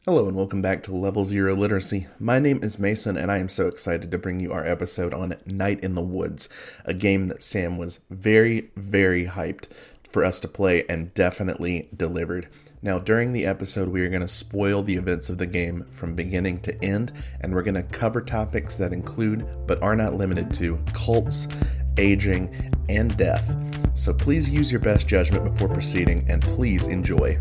Hello and welcome back to Level Zero Literacy. My name is Mason and I am so excited to bring you our episode on Night in the Woods, a game that Sam was very hyped for us to play and definitely delivered. Now during the episode we are going to spoil the events of the game from beginning to end, and we're going to cover topics that include, but are not limited to, cults, aging, and death. So please use your best judgment before proceeding and please enjoy.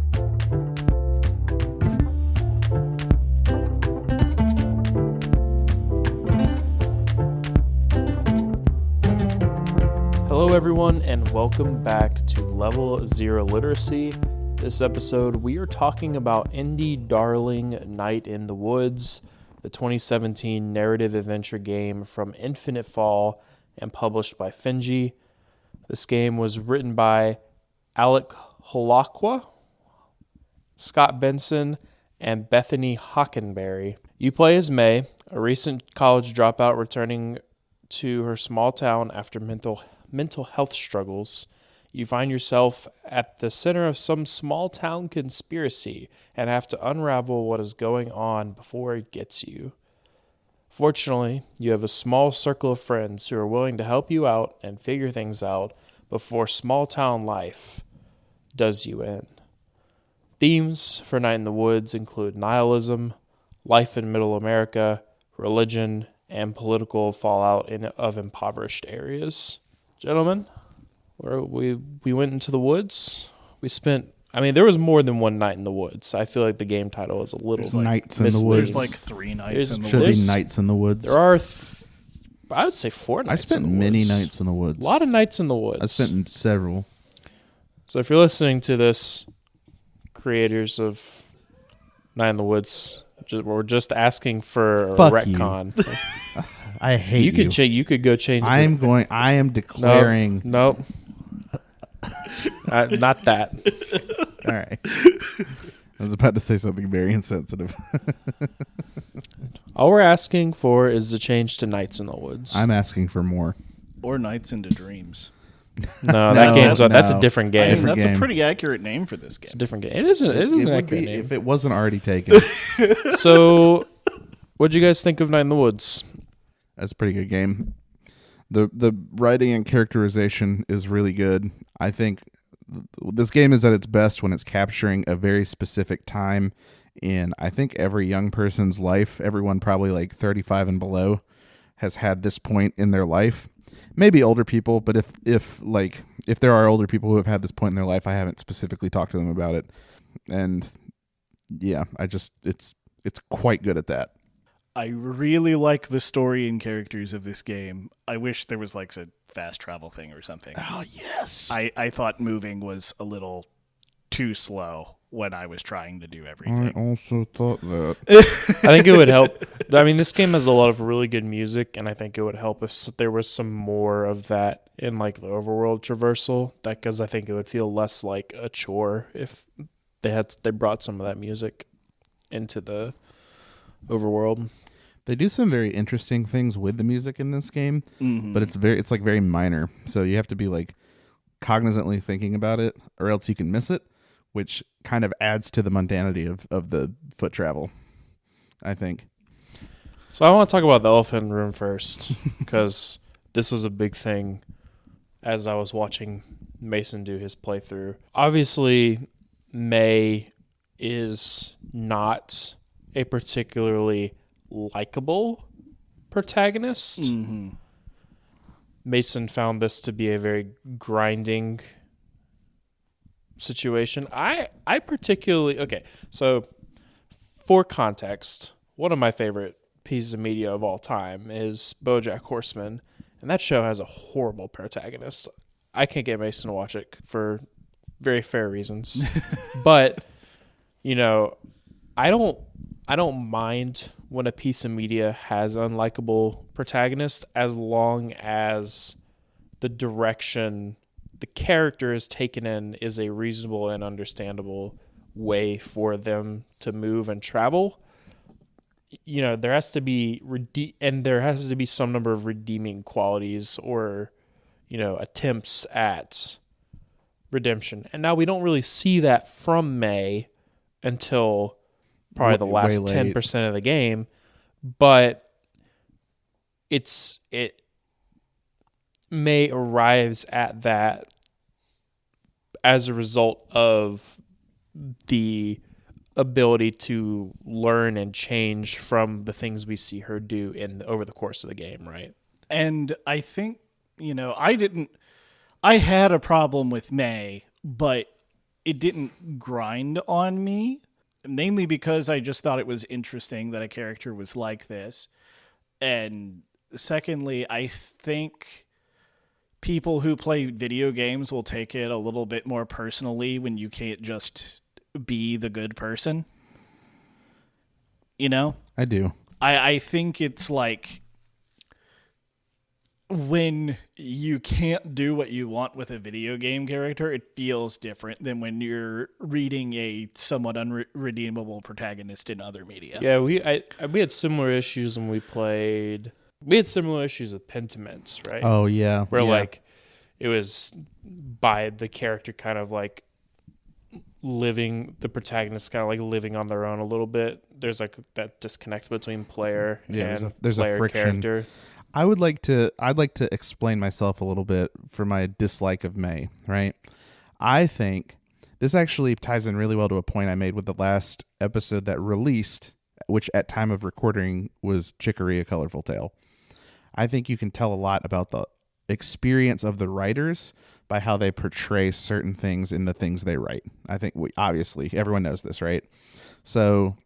Hello everyone and welcome back to Level Zero Literacy. This episode we are talking about indie darling Night in the Woods, the 2017 narrative adventure game from Infinite Fall and published by Finji. This game was written by Alec Holakwa, Scott Benson, and Bethany Hockenberry. You play as May, a recent college dropout returning to her small town after mental health struggles. You find yourself at the center of some small town conspiracy and have to unravel what is going on before it gets you. Fortunately, you have a small circle of friends who are willing to help you out and figure things out before small town life does you in. Themes for Night in the Woods include nihilism, life in Middle America, religion, and political fallout of impoverished areas. Gentlemen, we went into the woods. There was more than one night in the woods. I feel like the game title is a little Nights in the Woods. There's like 3 nights in the Should woods. be Nights in the Woods. There are, I would say 4 nights. I spent in the many woods. nights in the woods. A lot of nights in the woods. I spent several. So if you're listening to this, creators of Night in the Woods, we're just asking for a Fuck you. retcon. I hate you. You could go change. I am declaring. Nope. Not that. All right. I was about to say something very insensitive. All we're asking for is a change to Nights in the Woods. I'm asking for more. Or Nights into Dreams. No, that's a different I game. mean, that's game. a pretty accurate name for this It's a game. different game. It is an would accurate be name. if it wasn't already taken. So, what'd you guys think of Night in the Woods? That's a pretty good game. The writing and characterization is really good. I think this game is at its best when it's capturing a very specific time in, I think, every young person's life. Everyone probably like 35 and below has had this point in their life. Maybe older people, but if there are older people who have had this point in their life, I haven't specifically talked to them about it. And yeah, it's quite good at that. I really like the story and characters of this game. I wish there was like a fast travel thing or something. Oh, yes. I thought moving was a little too slow when I was trying to do I everything. also thought that. I think it would help. I mean, this game has a lot of really good music, and I think it would help if there was some more of that in like the overworld traversal. Because I think it would feel less like a chore if they brought some of that music into the overworld. They do some very interesting things with the music in this game, Mm-hmm. but it's very minor. So you have to be like cognizantly thinking about it, or else you can miss it, which kind of adds to the mundanity of the foot travel, I think. So I want to talk about the elephant room first, because this was a big thing as I was watching Mason do his playthrough. Obviously, May is not a particularly likable protagonist. Mm-hmm. Mason found this to be a very grinding situation. I particularly... Okay, so for context, one of my favorite pieces of media of all time is BoJack Horseman, and that show has a horrible protagonist. I can't get Mason to watch it for very fair reasons. But, I don't mind when a piece of media has unlikable protagonists as long as the direction the character is taken in is a reasonable and understandable way for them to move and travel. There has to be some number of redeeming qualities or attempts at redemption. And now we don't really see that from May until probably the Way last late. 10% of the game, but it May arrives at that as a result of the ability to learn and change from the things we see her do over the course of the game, right? And I think, I had a problem with May, but it didn't grind on me, mainly because I just thought it was interesting that a character was like this. And secondly, I think people who play video games will take it a little bit more personally when you can't just be the good person. I do. I think it's like when you can't do what you want with a video game character, it feels different than when you're reading a somewhat unredeemable protagonist in other media. Yeah, we had similar issues when we played. We had similar issues with Pentiment, right? Oh yeah, Where yeah. like it was by the character kind of like the protagonist kind of like living on their own a little bit. There's like that disconnect between player and there's a player friction. character. I'd like to explain myself a little bit for my dislike of May, right? I think this actually ties in really well to a point I made with the last episode that released, which at time of recording was Chicory: A Colorful Tale. I think you can tell a lot about the experience of the writers by how they portray certain things in the things they write. I think obviously everyone knows this, right? So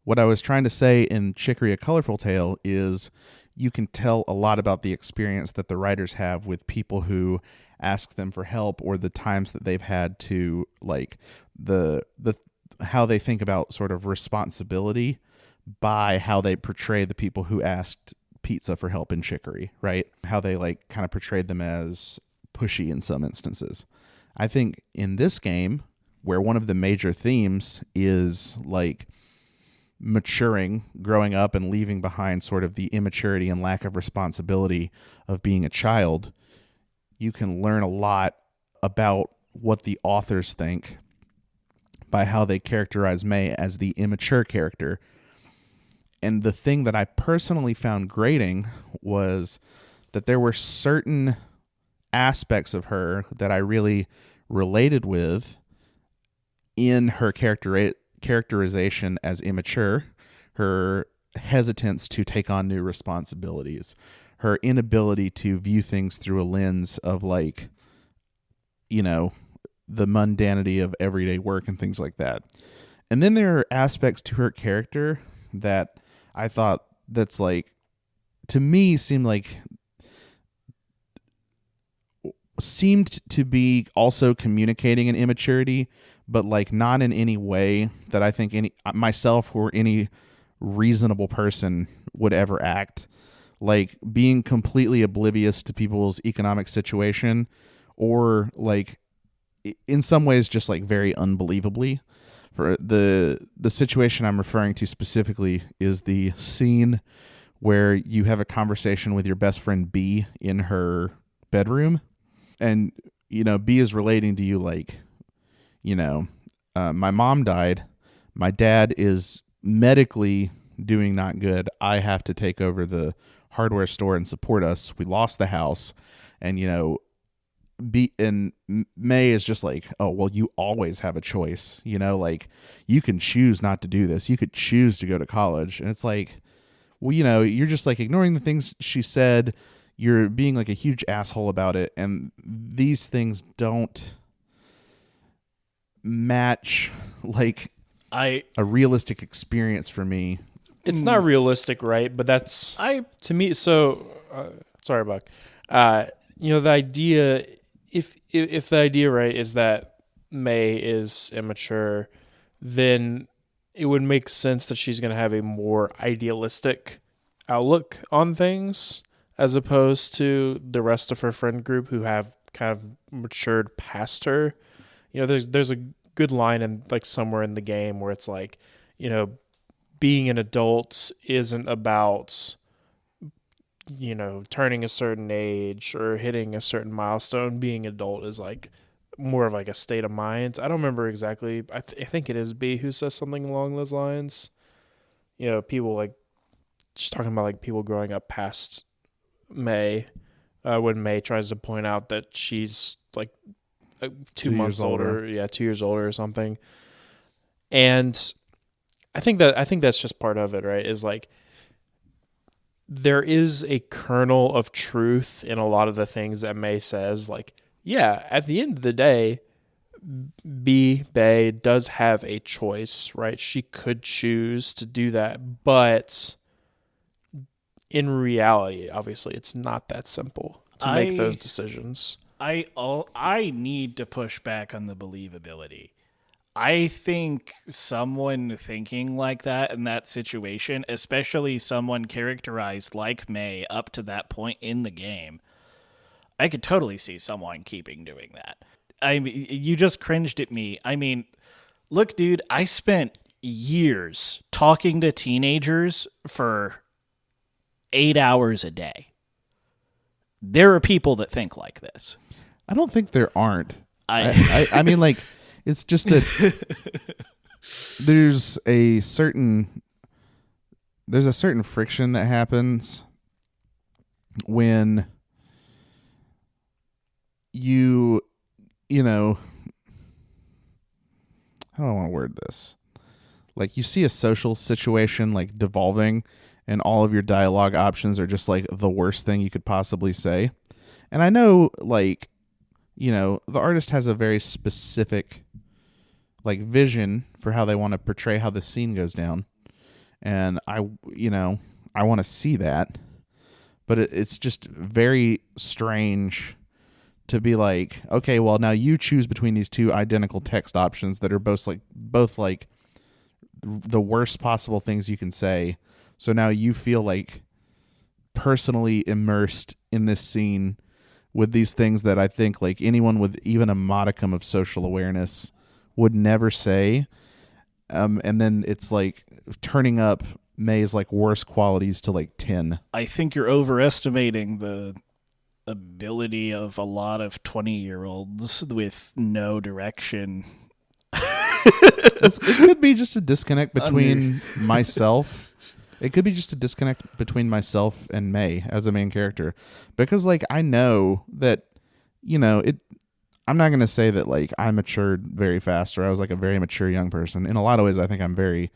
what I was trying to say in Chicory: A Colorful Tale is you can tell a lot about the experience that the writers have with people who ask them for help, or the times that they've had to, like, the how they think about sort of responsibility by how they portray the people who asked Pizza for help in Chicory, right? How they like kind of portrayed them as pushy in some instances. I think in this game, where one of the major themes is like maturing, growing up, and leaving behind sort of the immaturity and lack of responsibility of being a child, you can learn a lot about what the authors think by how they characterize May as the immature character. And the thing that I personally found grating was that there were certain aspects of her that I really related with in her characterization as immature, her hesitance to take on new responsibilities, her inability to view things through a lens of like, the mundanity of everyday work and things like that. And then there are aspects to her character that I thought that's like, to me, seemed to be also communicating an immaturity, but like not in any way that I think myself or any reasonable person would ever act. Like being completely oblivious to people's economic situation, or like in some ways just like very unbelievably. For the situation I'm referring to specifically is the scene where you have a conversation with your best friend B in her bedroom, and B is relating to you like, my mom died, my dad is medically doing not good, I have to take over the hardware store and support us, we lost the house, and B and May is just like, oh well, you always have a choice, like you can choose not to do this, you could choose to go to college. And it's like, well, you're just like ignoring the things she said, you're being like a huge asshole about it, and these things don't match like a realistic experience for me. It's not realistic, right? But that's to me. So sorry, Buck. The idea, if the idea, right, is that May is immature, then it would make sense that she's going to have a more idealistic outlook on things, as opposed to the rest of her friend group who have kind of matured past her. There's a good line in like somewhere in the game where it's like, being an adult isn't about, turning a certain age or hitting a certain milestone. Being adult is like more of like a state of mind. I don't remember exactly. I think it is B who says something along those lines. You know, people like just talking about like people growing up past May, when May tries to point out that she's like 2 months older. Yeah, 2 years older or something. And I think that's just part of it, right? Is like there is a kernel of truth in a lot of the things that May says. Like, yeah, at the end of the day, Bay does have a choice, right? She could choose to do that, but in reality, obviously, it's not that simple to make those decisions. I need to push back on the believability. I think someone thinking like that in that situation, especially someone characterized like May up to that point in the game, I could totally see someone keeping doing that. I mean, you just cringed at me. I mean, look, dude, I spent years talking to teenagers for 8 hours a day. There are people that think like this. I don't think there aren't. I mean, like, it's just that there's a certain friction that happens when you know, how do I want to word this? Like, you see a social situation like devolving and all of your dialogue options are just like the worst thing you could possibly say. And I know, like, you know, the artist has a very specific like vision for how they want to portray how the scene goes down. And I want to see that, but it's just very strange to be like, okay, well, now you choose between these two identical text options that are both like the worst possible things you can say. So now you feel like personally immersed in this scene with these things that I think like anyone with even a modicum of social awareness would never say. And then it's like turning up May's like worst qualities to like 10. I think you're overestimating the ability of a lot of 20-year-olds with no direction. It could be just a disconnect between myself. It could be just a disconnect between myself and May as a main character. Because, like, I know that, you know, I'm not going to say that, like, I matured very fast or I was, like, a very mature young person. In a lot of ways, I think I'm very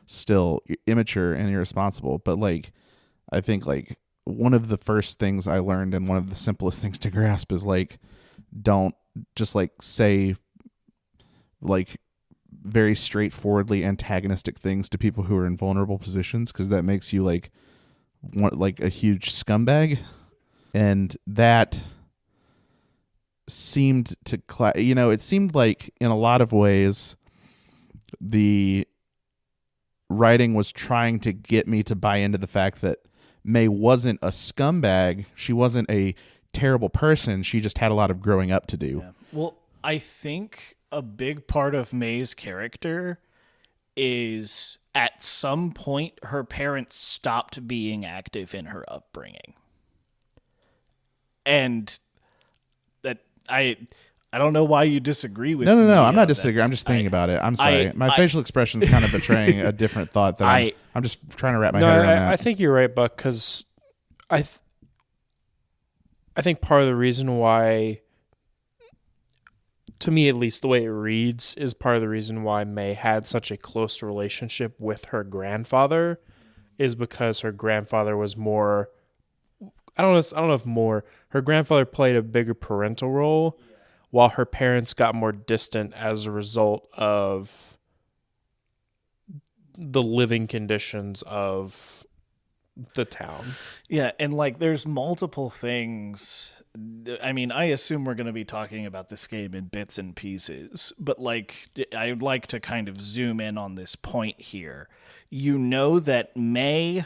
still immature and irresponsible. But, like, I think, like, one of the first things I learned and one of the simplest things to grasp is, like, don't just, like, say, like, very straightforwardly antagonistic things to people who are in vulnerable positions, because that makes you like a huge scumbag. And that seemed to it seemed like in a lot of ways the writing was trying to get me to buy into the fact that May wasn't a scumbag. She wasn't a terrible person. She just had a lot of growing up to do. Yeah. Well, I think a big part of May's character is at some point her parents stopped being active in her upbringing. And that I don't know why you disagree with me. No, I'm not disagreeing. I'm just thinking about it. I'm sorry. My facial expression is kind of betraying a different thought that I'm just trying to wrap my head around that. I think you're right, Buck, because I think part of the reason why, to me at least, the way it reads is part of the reason why May had such a close relationship with her grandfather is because her grandfather was more, I don't know if more, her grandfather played a bigger parental role while her parents got more distant as a result of the living conditions of the town. Yeah, and like there's multiple things. I mean, I assume we're going to be talking about this game in bits and pieces, but like I would like to kind of zoom in on this point here. You know that May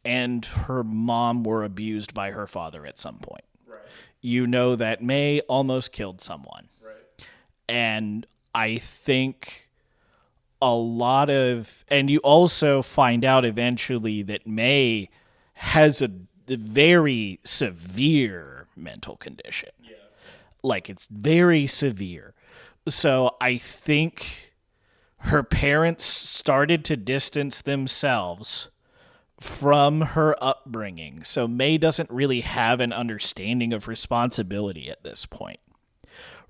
and her mom were abused by her father at some point. Right. You know that May almost killed someone. Right. And I think and you also find out eventually that May has a very severe mental condition. Yeah. Like, it's very severe. So I think her parents started to distance themselves from her upbringing. So May doesn't really have an understanding of responsibility at this point,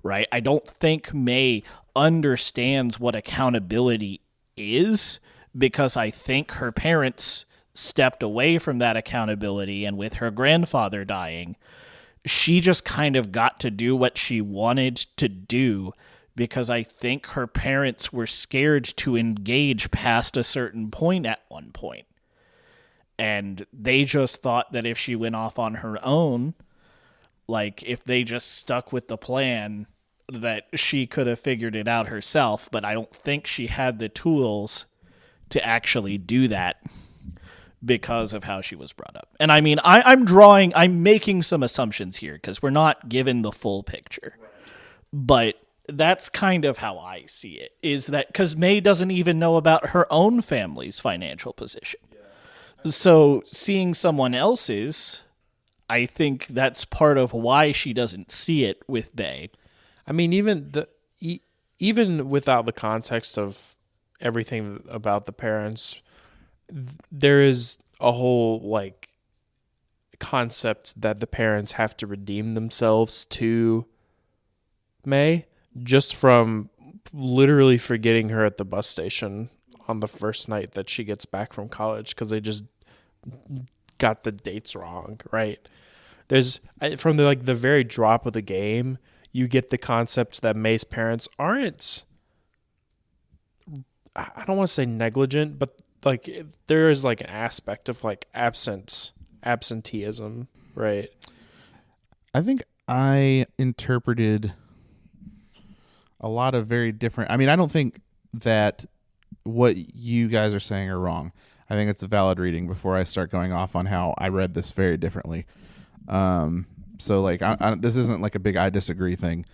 right? I don't think May understands what accountability is, because I think her parents stepped away from that accountability, and with her grandfather dying, she just kind of got to do what she wanted to do, because I think her parents were scared to engage past a certain point at one point. And they just thought that if she went off on her own, like if they just stuck with the plan, that she could have figured it out herself. But I don't think she had the tools to actually do that because of how she was brought up. And I mean, I'm making some assumptions here because we're not given the full picture. But that's kind of how I see it, is that because May doesn't even know about her own family's financial position. So seeing someone else's, I think that's part of why she doesn't see it with May. I mean, even without the context of everything about the parents, there is a whole like concept that the parents have to redeem themselves to May just from literally forgetting her at the bus station on the first night that she gets back from college because they just got the dates wrong, right? There's from the very drop of the game, you get the concept that May's parents aren't, I don't want to say negligent, but like there is like an aspect of like absenteeism, right? I think I interpreted a lot of very different. I mean, I don't think that what you guys are saying are wrong. I think it's a valid reading before I start going off on how I read this very differently. So like, this isn't like a big I disagree thing.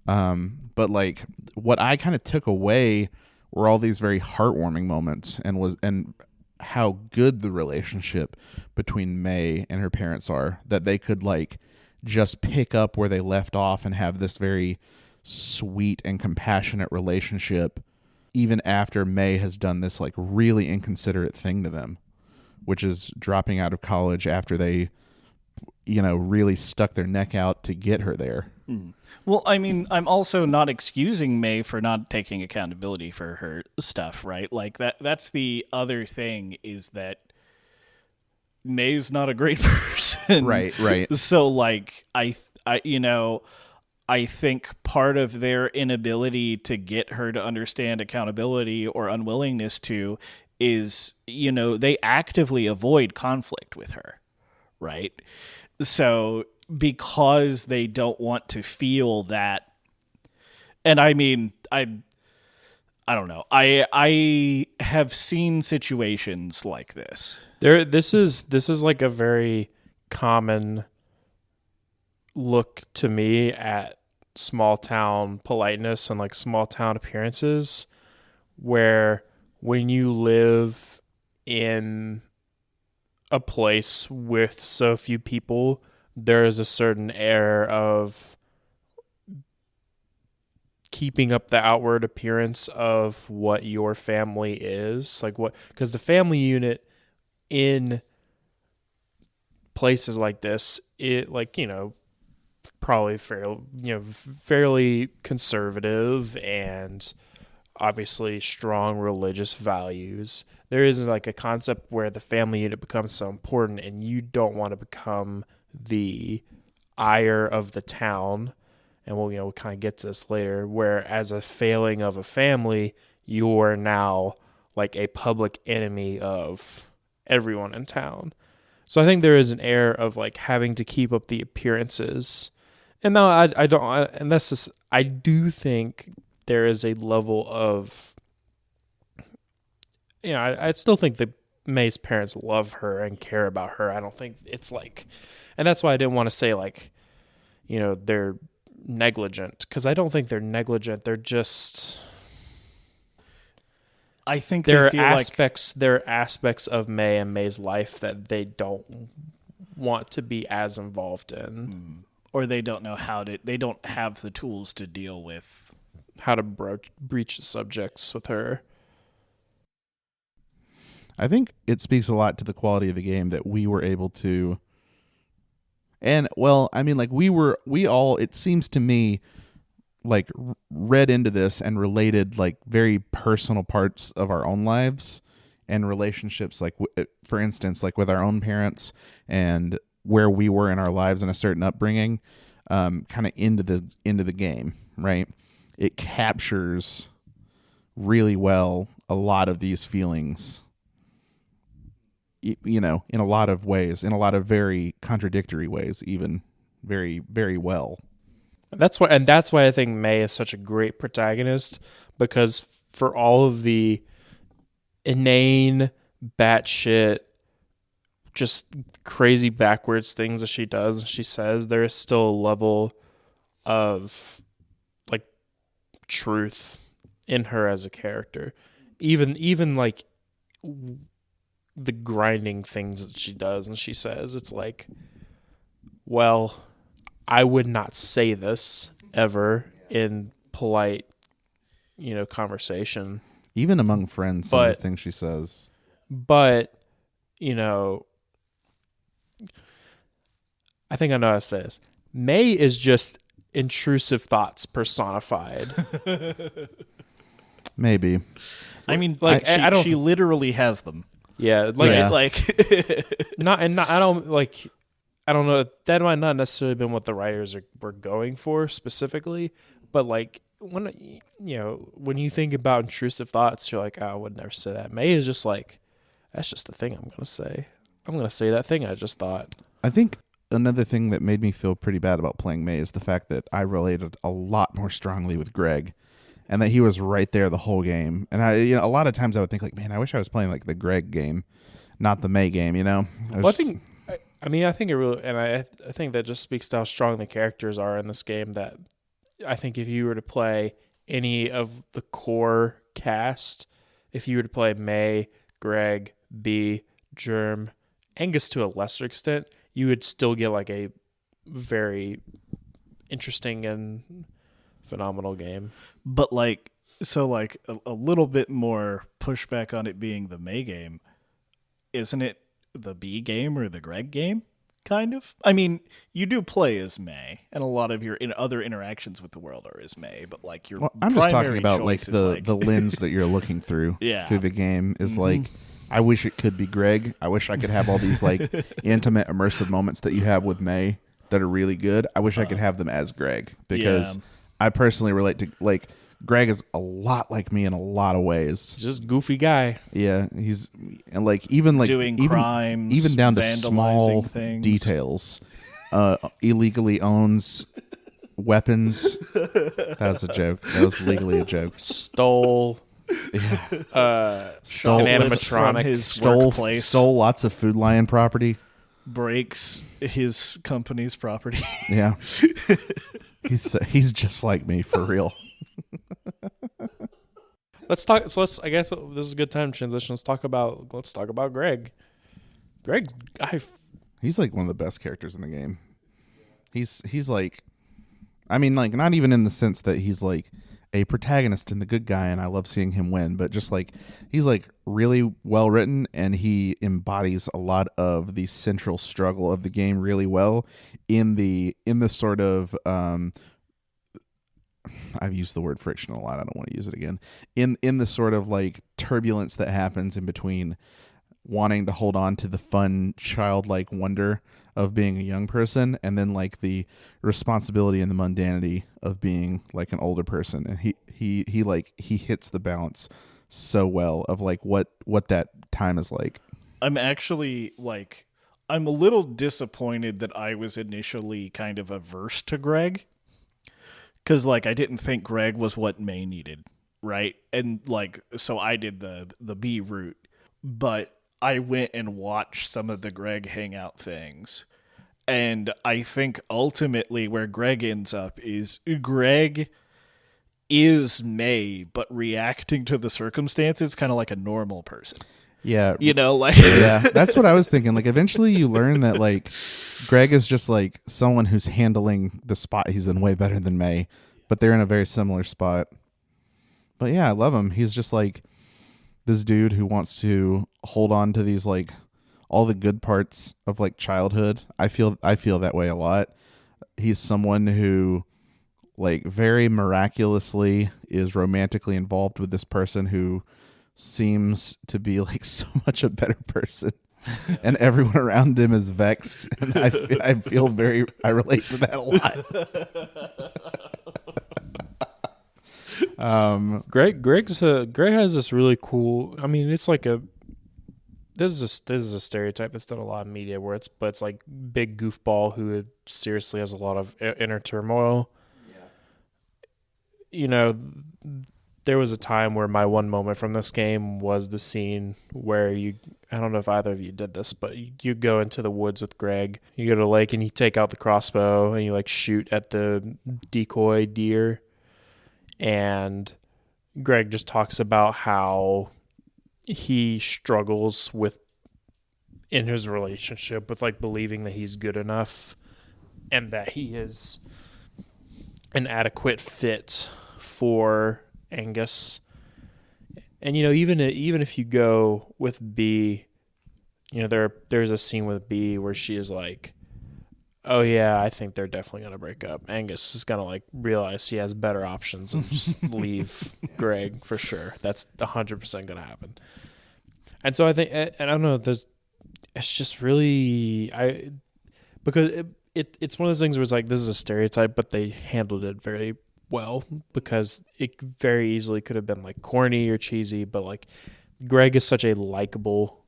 But like what I kind of took away were all these very heartwarming moments and how good the relationship between May and her parents are, that they could like just pick up where they left off and have this very sweet and compassionate relationship even after May has done this like really inconsiderate thing to them, which is dropping out of college after they, really stuck their neck out to get her there. Well, I mean, I'm also not excusing May for not taking accountability for her stuff, right? Like that's the other thing, is that May's not a great person. Right. So like I think part of their inability to get her to understand accountability, or unwillingness to, is, they actively avoid conflict with her, right? So because they don't want to feel that, and I mean, I don't know. I have seen situations like this. This is like a very common look to me at small town politeness and like small town appearances, where when you live in a place with so few people, there is a certain air of keeping up the outward appearance of what your family is, like what, because the family unit in places like this, it like, probably fairly conservative and obviously strong religious values. There is like a concept where the family unit becomes so important and you don't want to become the ire of the town. And we'll kind of get to this later, where as a failing of a family, you're now like a public enemy of everyone in town. So I think there is an air of like having to keep up the appearances. And no, I don't, and that's just, I do think there is a level of, I still think that May's parents love her and care about her. I don't think it's like, and that's why I didn't want to say like, they're negligent, because I don't think they're negligent. They're just, I think there are aspects of May's life that they don't want to be as involved in. or they don't know they don't have the tools to deal with how to breach the subjects with her. I think it speaks a lot to the quality of the game that we were able to, and well, I mean, like we all, it seems to me, like read into this and related like very personal parts of our own lives and relationships, like for instance, like with our own parents and where we were in our lives and a certain upbringing, kind of into the game, right? It captures really well a lot of these feelings, you know, in a lot of ways, in a lot of very contradictory ways, even very, very well. That's why I think May is such a great protagonist, because for all of the inane, batshit, just crazy backwards things that she does and she says, there is still a level of like truth in her as a character. Even like the grinding things that she does and she says, it's like, well, I would not say this ever in polite, conversation. Even among friends, some of the things she says. But, I think I know how to say this. May is just intrusive thoughts personified. Maybe. I mean, like she literally has them. Yeah, I don't know. That might not necessarily have been what the writers were going for specifically, but like when you think about intrusive thoughts, you're like, oh, I would never say that. May is just like, that's just the thing I'm gonna say. I'm gonna say that thing I just thought. I think another thing that made me feel pretty bad about playing May is the fact that I related a lot more strongly with Greg, and that he was right there the whole game. And a lot of times I would think like, man, I wish I was playing like the Greg game, not the May game. I think it really, and I think that just speaks to how strong the characters are in this game. That I think if you were to play any of the core cast, if you were to play May, Greg, B, Germ, Angus to a lesser extent, you would still get like a very interesting and phenomenal game. But a little bit more pushback on it being the May game. Isn't it the B game or the Greg game? Kind of. I mean, you do play as May, and a lot of your other interactions with the world are as May. But like your, I'm just talking about like the lens that you're looking through. Yeah. Through the game is like, I wish it could be Greg. I wish I could have all these like intimate, immersive moments that you have with May that are really good. I wish I could have them as Greg, because I personally relate to, like, Greg is a lot like me in a lot of ways. Just goofy guy. Yeah, he's and like even like doing crimes, even down to small things. details. Illegally owns weapons. That was a joke. That was legally a joke. Stole Stole an animatronic. From his workplace. Stole lots of Food Lion property. Breaks his company's property. Yeah, he's just like me for real. Let's talk. So I guess this is a good time to transition. Let's talk about Greg. Greg, he's like one of the best characters in the game. He's like, I mean, like, not even in the sense that he's like a protagonist and the good guy, and I love seeing him win, but just like he's like really well written, and he embodies a lot of the central struggle of the game really well in the sort of I've used the word friction a lot. I don't want to use it again. In the sort of like turbulence that happens in between wanting to hold on to the fun, childlike wonder of being a young person, and then like the responsibility and the mundanity of being like an older person. And he hits the balance so well of like what that time is like. I'm actually like, I'm a little disappointed that I was initially kind of averse to Greg. Because, like, I didn't think Greg was what May needed, right? And, like, so I did the B route. But I went and watched some of the Greg hangout things. And I think ultimately where Greg ends up is Greg is May, but reacting to the circumstances kind of like a normal person. Yeah. Like Yeah, that's what I was thinking. Like, eventually you learn that, like, Greg is just, like, someone who's handling the spot he's in way better than May, but they're in a very similar spot. But yeah, I love him. He's just, like, this dude who wants to hold on to these, like, all the good parts of, like, childhood. I feel that way a lot. He's someone who, like, very miraculously is romantically involved with this person who seems to be, like, so much a better person. And everyone around him is vexed. And I relate to that a lot. Greg has this really cool. I mean, it's like this is a stereotype that's done a lot of media where it's like big goofball who seriously has a lot of inner turmoil. Yeah. There was a time where my one moment from this game was the scene where I don't know if either of you did this, but you go into the woods with Greg. You go to the lake and you take out the crossbow and you like shoot at the decoy deer. And Greg just talks about how he struggles in his relationship with like believing that he's good enough and that he is an adequate fit for Angus. And even if you go with B, there's a scene with B where she is like, oh yeah, I think they're definitely gonna break up. Angus is gonna like realize he has better options and just leave Greg for sure. That's 100% gonna happen. And so I think, and I don't know, it's just really because it's one of those things where it's like this is a stereotype, but they handled it very well because it very easily could have been like corny or cheesy, but like Greg is such a likable.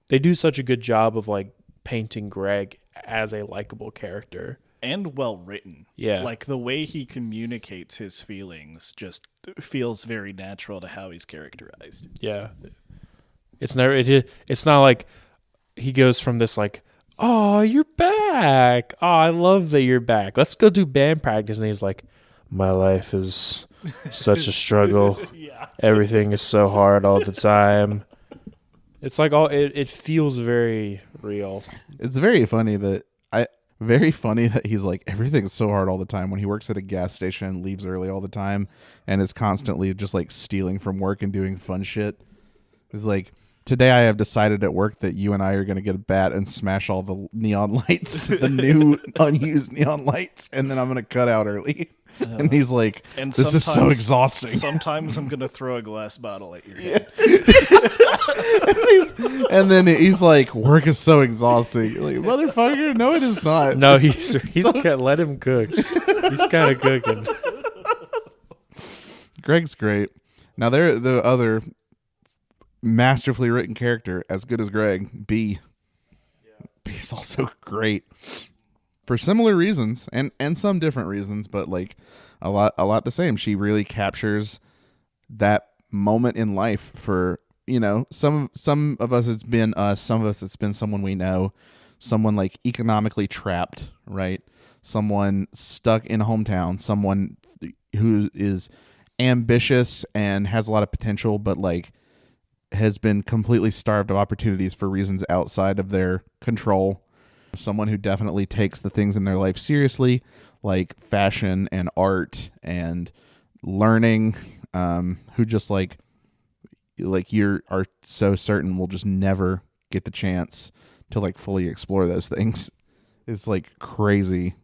They do such a good job of like painting Greg as a likable character and well written. Yeah, like the way he communicates his feelings just feels very natural to how he's characterized. Yeah, it's not like he goes from this like, oh, you're back. Oh, I love that you're back. Let's go do band practice. And he's like, my life is such a struggle. Yeah. Everything is so hard all the time. It's like it feels very real. It's very funny that he's like, everything's so hard all the time when he works at a gas station and leaves early all the time and is constantly just like stealing from work and doing fun shit. It's like, today I have decided at work that you and I are going to get a bat and smash all the neon lights, the new unused neon lights, and then I'm going to cut out early. And he's like, and this is so exhausting. Sometimes I'm going to throw a glass bottle at your head. and then he's like, work is so exhausting. You're like, motherfucker, no, it is not. No, he's let him cook. He's kind of cooking. Greg's great. Now, the other masterfully written character, as good as Greg, B. Yeah. B is also great. For similar reasons and some different reasons, but like a lot the same. She really captures that moment in life for, some of us it's been us, some of us it's been someone we know, someone like economically trapped, right? Someone stuck in a hometown, someone who is ambitious and has a lot of potential, but like has been completely starved of opportunities for reasons outside of their control. Someone who definitely takes the things in their life seriously, like fashion and art and learning, who just like you are so certain will just never get the chance to like fully explore those things. It's like crazy.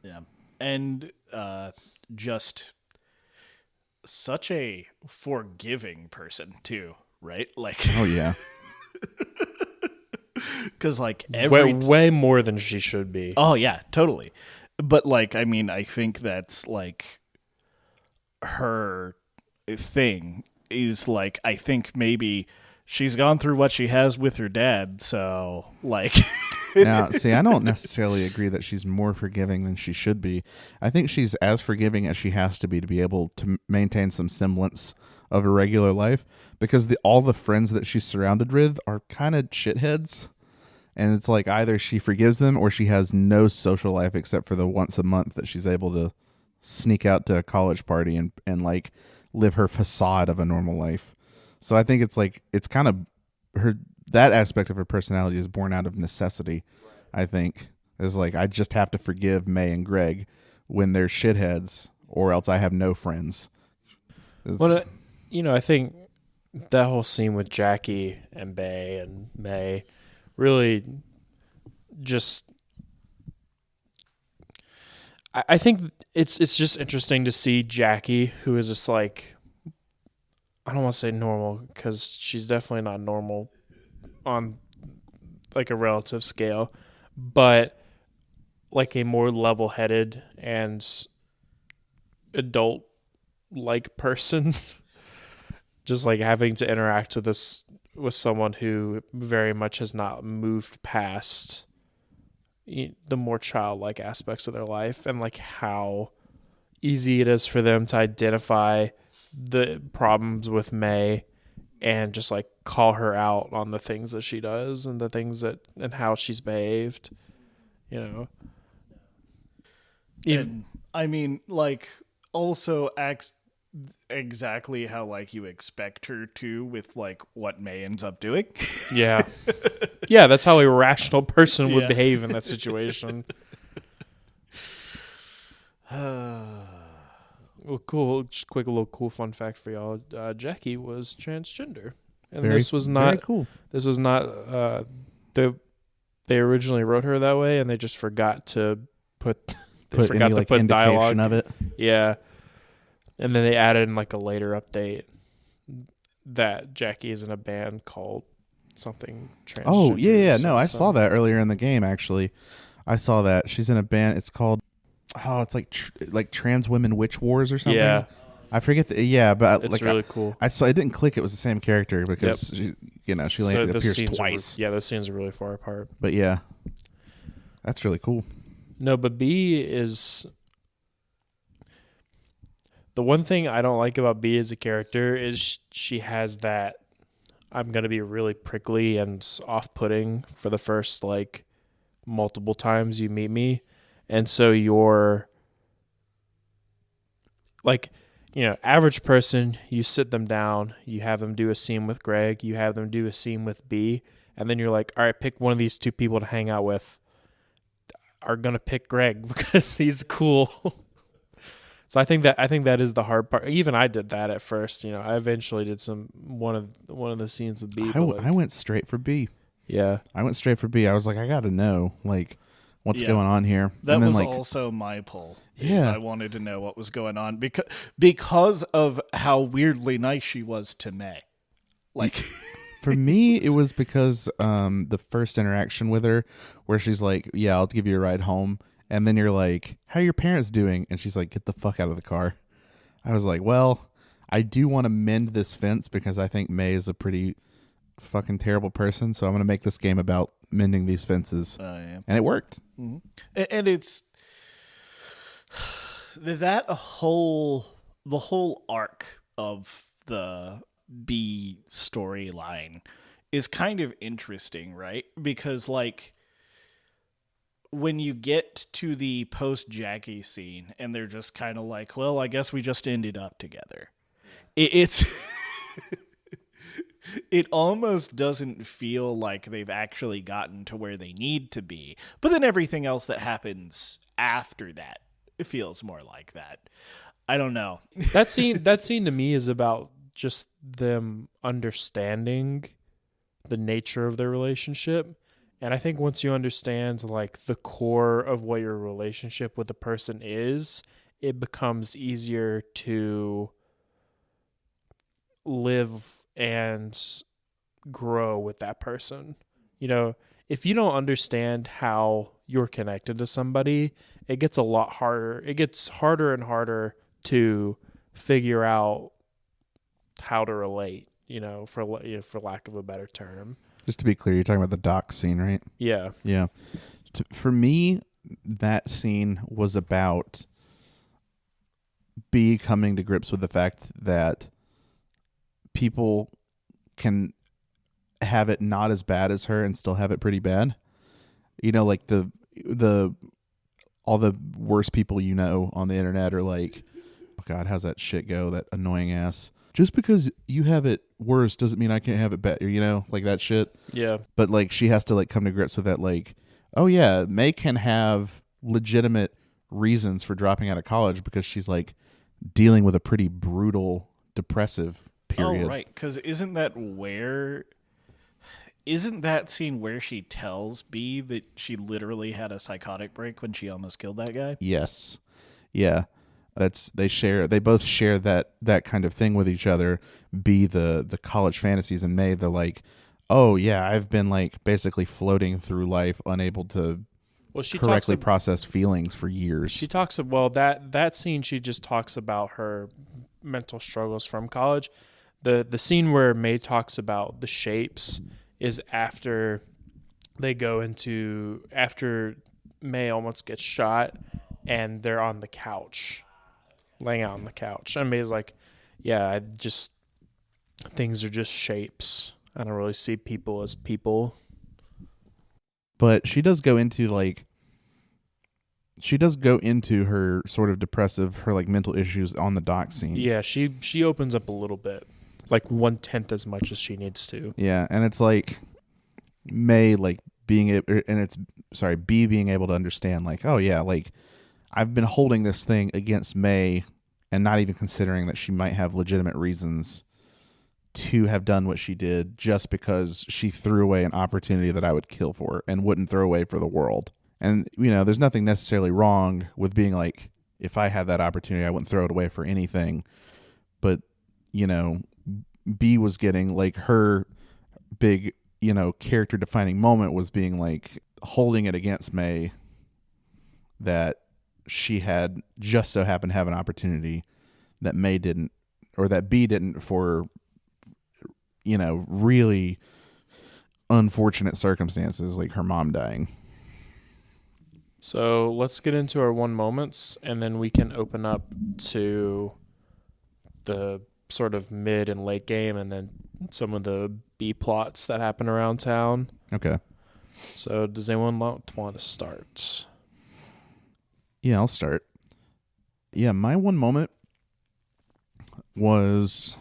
Yeah. And just such a forgiving person too, right? Like, oh yeah. Because like way more than she should be. Oh yeah, totally. But like, I mean, I think that's like her thing is like, I think maybe she's gone through what she has with her dad, so like. Now, see, I don't necessarily agree that she's more forgiving than she should be. I think she's as forgiving as she has to be able to maintain some semblance of a regular life, because all the friends that she's surrounded with are kind of shitheads, and it's like either she forgives them or she has no social life except for the once a month that she's able to sneak out to a college party and like live her facade of a normal life. So I think it's like, it's kind of that aspect of her personality is born out of necessity. I think is like I just have to forgive May and Greg when they're shitheads, or else I have no friends. Well, I think that whole scene with Jackie and Bay and May really just. I think it's just interesting to see Jackie, who is just like, I don't want to say normal because she's definitely not normal on like a relative scale, but like a more level-headed and adult-like person, just like having to interact with someone who very much has not moved past the more childlike aspects of their life, and like how easy it is for them to identify the problems with May and just like call her out on the things that she does and the things and how she's behaved, Even, And I mean, like, also acts exactly how like you expect her to with like what May ends up doing. yeah. Yeah, that's how a rational person would Yeah. behave in that situation. Well, cool. Just quick little cool fun fact for y'all. Jackie was transgender. And this was not very cool. This was not they originally wrote her that way, and they just forgot to put Any like indication dialogue of it. Yeah. And then they added in like a later update that Jackie is in a band called something transgender. Oh yeah. or No, I something. saw that earlier in the game. Actually, I saw that she's in a band. It's called it's like Trans Women Witch Wars or something. Yeah. I forget. But It's like really cool. I saw. I didn't click. It was the same character because she So those appears scenes twice. those scenes are really far apart. But yeah, that's really cool. No, but B is the one thing I don't like about B as a character is she has that I'm going to be really prickly and off-putting for the first like multiple times you meet me. And so you're like, average person, you sit them down, you have them do a scene with Greg, you have them do a scene with B, and then you're like, all right, pick one of these two people to hang out with. Are going to pick Greg because he's cool. So I think that is the hard part. Even I did that at first. I eventually did one of the scenes with B. I went straight for B. Yeah. I went straight for B. I was like, I got to know like what's Yeah. going on here. That and then, was like, also my pull. Yeah. I wanted to know what was going on because of how weirdly nice she was to May. Like, for me, it was because the first interaction with her, where she's like, "Yeah, I'll give you a ride home," and then you're like, "How are your parents doing?" And she's like, "Get the fuck out of the car." I was like, "Well, I do want to mend this fence because I think May is a pretty fucking terrible person, so I'm going to make this game about mending these fences," yeah. and it worked. Mm-hmm. And it's the whole arc of the B storyline is kind of interesting, right? Because like when you get to the post Jackie scene and they're just kind of like, well, I guess we just ended up together. It's it almost doesn't feel like they've actually gotten to where they need to be. But then everything else that happens after that, it feels more like that. I don't know. That scene to me is about just them understanding the nature of their relationship. And I think once you understand like the core of what your relationship with the person is, it becomes easier to live and grow with that person. If you don't understand how you're connected to somebody, it gets a lot harder. It gets harder and harder to figure out how to relate, for lack of a better term. Just to be clear, you're talking about the dock scene, right? Yeah. Yeah. For me, that scene was about B coming to grips with the fact that people can have it not as bad as her and still have it pretty bad. Like the all the worst people on the internet are like, oh God, how's that shit go? That annoying ass just because you have it worse doesn't mean I can't have it better, like that shit. Yeah. But like she has to like come to grips with that, like, oh yeah, May can have legitimate reasons for dropping out of college because she's like dealing with a pretty brutal depressive period. Oh, right, because isn't that scene where she tells B that she literally had a psychotic break when she almost killed that guy? Yes. Yeah. They both share that kind of thing with each other. B, the college fantasies, and May, the like, oh yeah, I've been like basically floating through life unable to correctly process feelings for years. She talks about that scene. She just talks about her mental struggles from college. The scene where May talks about the shapes is after May almost gets shot and they're on the couch, laying out on the couch. And May's like, yeah, things are just shapes. I don't really see people as people. But she does go into her sort of depressive, her like mental issues on the dock scene. Yeah, she opens up a little bit, like 1/10 as much as she needs to. Yeah, and it's like May like B being able to understand like, oh yeah, like I've been holding this thing against May and not even considering that she might have legitimate reasons to have done what she did just because she threw away an opportunity that I would kill for and wouldn't throw away for the world. And, there's nothing necessarily wrong with being like, if I had that opportunity, I wouldn't throw it away for anything. But, B was getting like her big, character defining moment was being like holding it against May that she had just so happened to have an opportunity that May didn't, or that B didn't, for really unfortunate circumstances like her mom dying. So let's get into our one moments, and then we can open up to the sort of mid and late game, and then some of the B plots that happen around town. Okay. So does anyone want to start? Yeah, I'll start. Yeah, my one moment was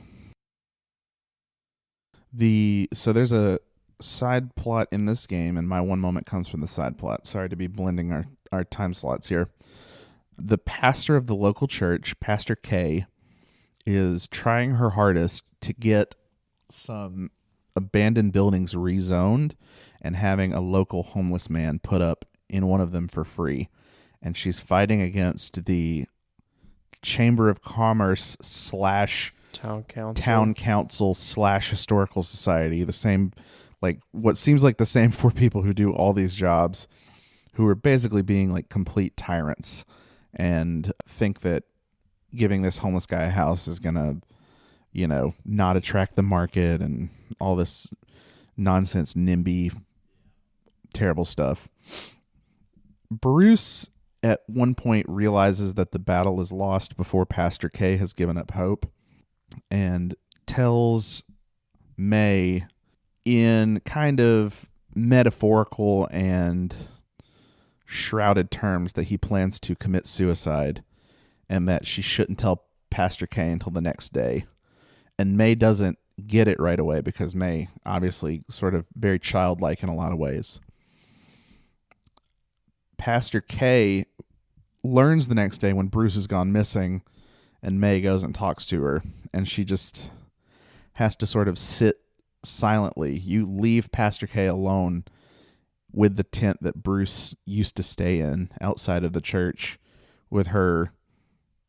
so there's a side plot in this game, and my one moment comes from the side plot. Sorry to be blending our time slots here. The pastor of the local church, Pastor K, is trying her hardest to get some abandoned buildings rezoned and having a local homeless man put up in one of them for free. And she's fighting against the Chamber of Commerce / Town Council / Historical Society, the same, like what seems like the same four people who do all these jobs, who are basically being like complete tyrants and think that giving this homeless guy a house is gonna, not attract the market and all this nonsense, NIMBY, terrible stuff. Bruce at one point realizes that the battle is lost before Pastor K has given up hope, and tells May in kind of metaphorical and shrouded terms that he plans to commit suicide and that she shouldn't tell Pastor K until the next day. And May doesn't get it right away because May, obviously, sort of very childlike in a lot of ways. Pastor K learns the next day when Bruce has gone missing, and May goes and talks to her, and she just has to sort of sit silently. You leave Pastor K alone with the tent that Bruce used to stay in outside of the church, with her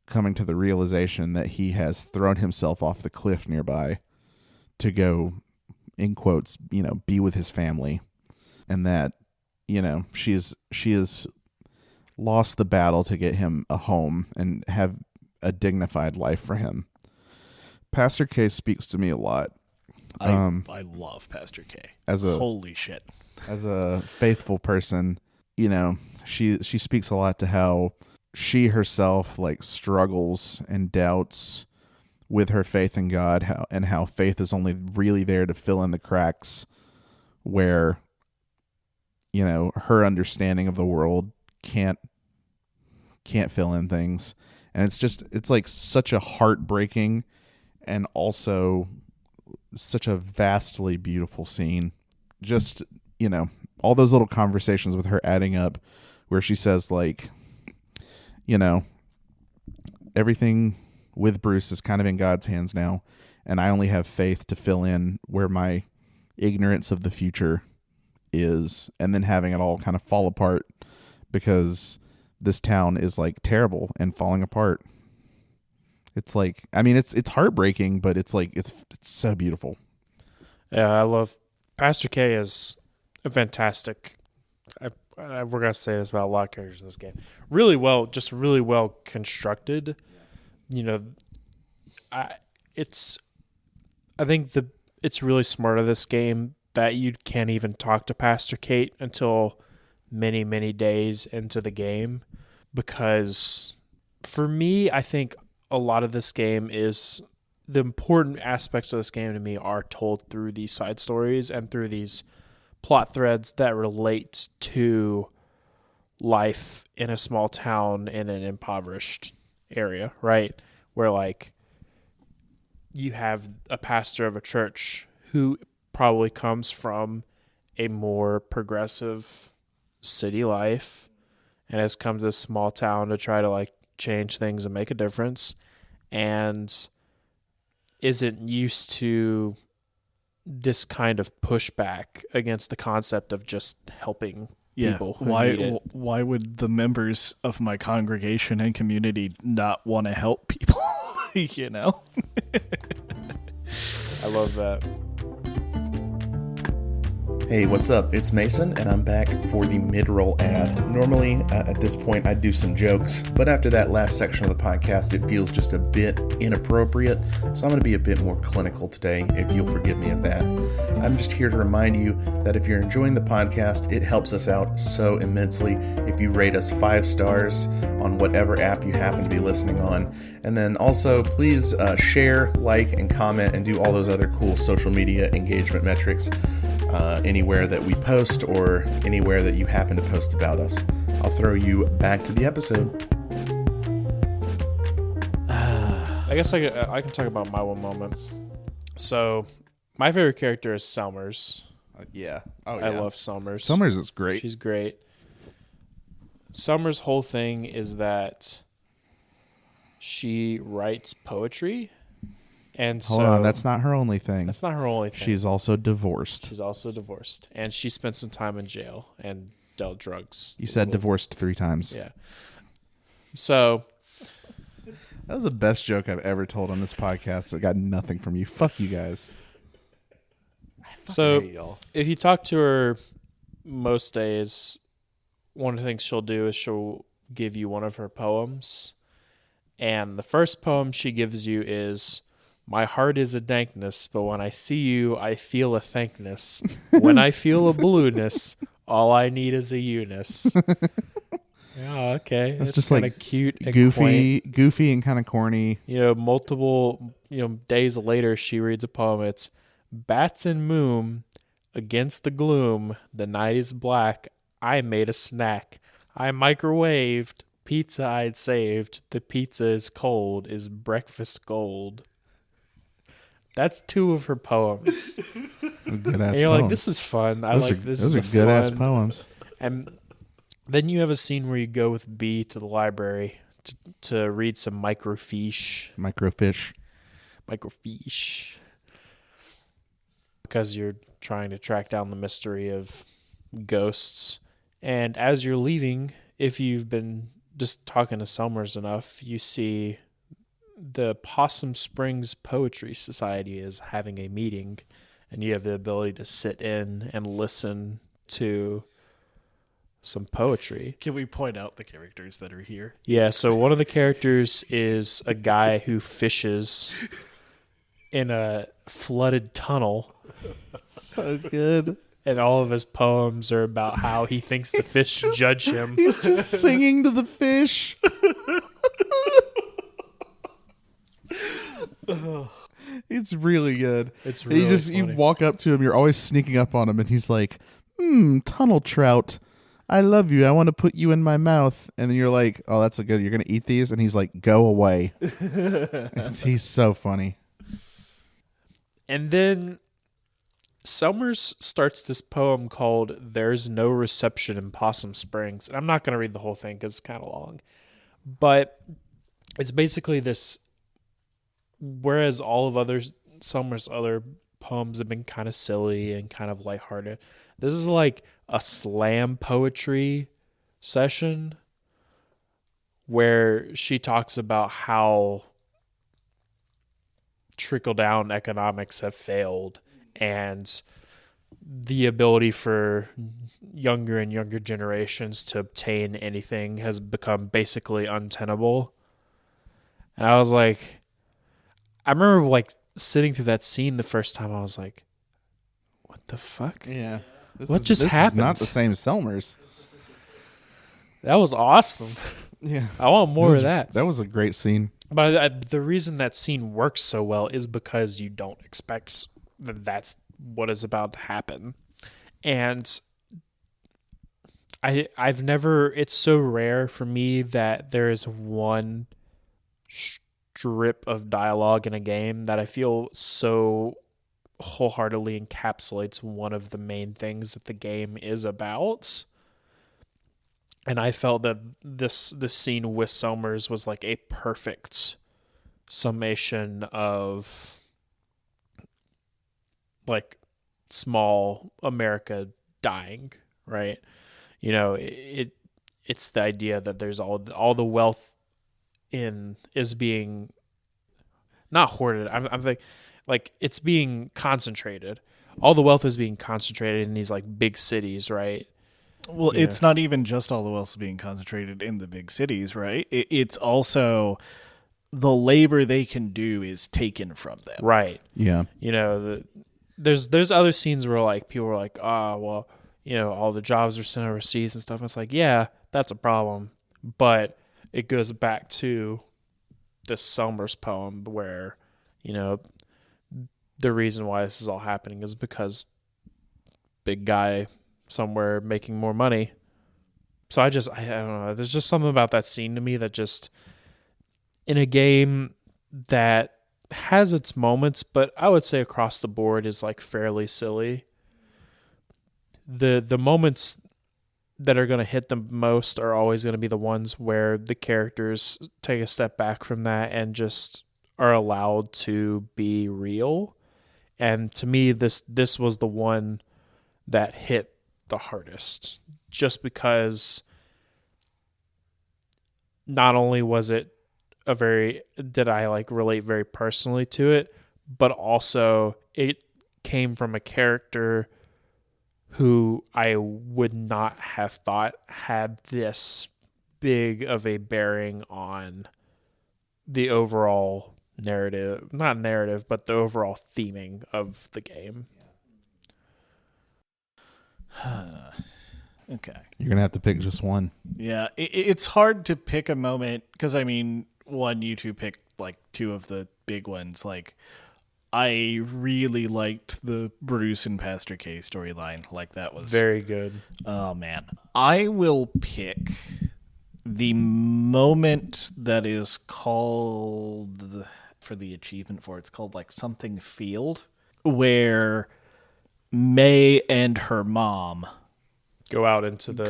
coming to the realization that he has thrown himself off the cliff nearby to go, in quotes, be with his family, and that, she has lost the battle to get him a home and have a dignified life for him. Pastor K speaks to me a lot. I love Pastor K. Holy shit. As a faithful person, she speaks a lot to how she herself like struggles and doubts with her faith in God, how faith is only really there to fill in the cracks where her understanding of the world can't fill in things. And it's like such a heartbreaking and also such a vastly beautiful scene. Just, all those little conversations with her adding up where she says, like, everything with Bruce is kind of in God's hands now, and I only have faith to fill in where my ignorance of the future is, and then having it all kind of fall apart because this town is like terrible and falling apart. It's like, it's heartbreaking, but it's like, it's so beautiful. Yeah, I love Pastor K is a fantastic. We're gonna say this about a lot of characters in this game. Really well constructed. I think it's really smart of this game that you can't even talk to Pastor Kate until many, many days into the game, because for me, I think a lot of this game is the important aspects of this game to me are told through these side stories and through these plot threads that relate to life in a small town in an impoverished area, right? Where like you have a pastor of a church who probably comes from a more progressive city life and has come to this small town to try to like change things and make a difference, and isn't used to this kind of pushback against the concept of just helping people who need it. Why would the members of my congregation and community not want to help people? I love that. Hey, what's up? It's Mason, and I'm back for the mid-roll ad. Normally, at this point, I'd do some jokes, but after that last section of the podcast, it feels just a bit inappropriate, so I'm going to be a bit more clinical today, if you'll forgive me of that. I'm just here to remind you that if you're enjoying the podcast, it helps us out so immensely if you rate us 5 stars on whatever app you happen to be listening on. And then also, please share, like, and comment, and do all those other cool social media engagement metrics anywhere that we post or anywhere that you happen to post about us. I'll throw you back to the episode. I guess I can talk about my one moment. So, my favorite character is Selmers. Yeah. I love Selmers. Selmers is great. She's great. Selmers' whole thing is that she writes poetry. And Hold on, that's not her only thing. That's not her only thing. She's also divorced. And she spent some time in jail and dealt drugs. You said divorced 3 times. Yeah. So that was the best joke I've ever told on this podcast. I got nothing from you. Fuck you guys. So if you talk to her most days, one of the things she'll do is she'll give you one of her poems. And the first poem she gives you is, "My heart is a dankness, but when I see you, I feel a thankness. When I feel a blueness, all I need is a Eunice." Yeah, okay. That's just kind like of cute and goofy and kind of corny. Multiple days later, she reads a poem. It's, "Bats and moon against the gloom. The night is black. I made a snack. I microwaved pizza I'd saved. The pizza is cold. Is breakfast gold?" That's 2 of her poems. Good ass. And you're poems. like, this is fun. Those are good ass poems. And then you have a scene where you go with B to the library to read some microfiche. Because you're trying to track down the mystery of ghosts. And as you're leaving, if you've been just talking to Selmers enough, you see the Possum Springs Poetry Society is having a meeting, and you have the ability to sit in and listen to some poetry. Can we point out the characters that are here? Yeah, so one of the characters is a guy who fishes in a flooded tunnel. So good. And all of his poems are about how he thinks the fish judge him. He's just singing to the fish. It's really good. It's really funny. You walk up to him, you're always sneaking up on him, and he's like, tunnel trout, I love you, I want to put you in my mouth. And then you're like, oh, that's a good, you're going to eat these? And he's like, go away. He's so funny. And then Summers starts this poem called There's No Reception in Possum Springs. And I'm not going to read the whole thing because it's kind of long. But it's basically this, whereas all of Summers' other poems have been kind of silly and kind of lighthearted, this is like a slam poetry session where she talks about how trickle-down economics have failed and the ability for younger and younger generations to obtain anything has become basically untenable. And I was like, I remember like sitting through that scene the first time. I was like, what the fuck? Yeah. What just happened? Is not the same Selmers. That was awesome. Yeah. I want more of that. That was a great scene. But the reason that scene works so well is because you don't expect that that's what is about to happen. And I've never, it's so rare for me that there is one strip of dialogue in a game that I feel so wholeheartedly encapsulates one of the main things that the game is about. And I felt that this scene with Somers was like a perfect summation of like small America dying, right? You know, it's the idea that there's all the wealth is being not hoarded. I'm like it's being concentrated. All the wealth is being concentrated in these like big cities, right? Well, it's not even just all the wealth being concentrated in the big cities, right? It's also the labor they can do is taken from them. Right. Yeah. You know, there's other scenes where like people are like, well, you know, all the jobs are sent overseas and stuff. It's like, yeah, that's a problem. But it goes back to this Summers poem where, you know, the reason why this is all happening is because big guy somewhere making more money. So I don't know. There's just something about that scene to me that just, in a game that has its moments, but I would say across the board is like fairly silly. The moments that are going to hit the most are always going to be the ones where the characters take a step back from that and just are allowed to be real. And to me, this was the one that hit the hardest, just because not only was it did I like relate very personally to it, but also it came from a character who I would not have thought had this big of a bearing on the overall narrative, not narrative, but the overall theming of the game. Okay. You're going to have to pick just one. Yeah, it's hard to pick a moment because, I mean, one, you two picked like two of the big ones. Like, I really liked the Bruce and Pastor K storyline. Like, that was very good. Oh, man. I will pick the moment that is called, for the achievement for it's called like something field, where May and her mom go out into the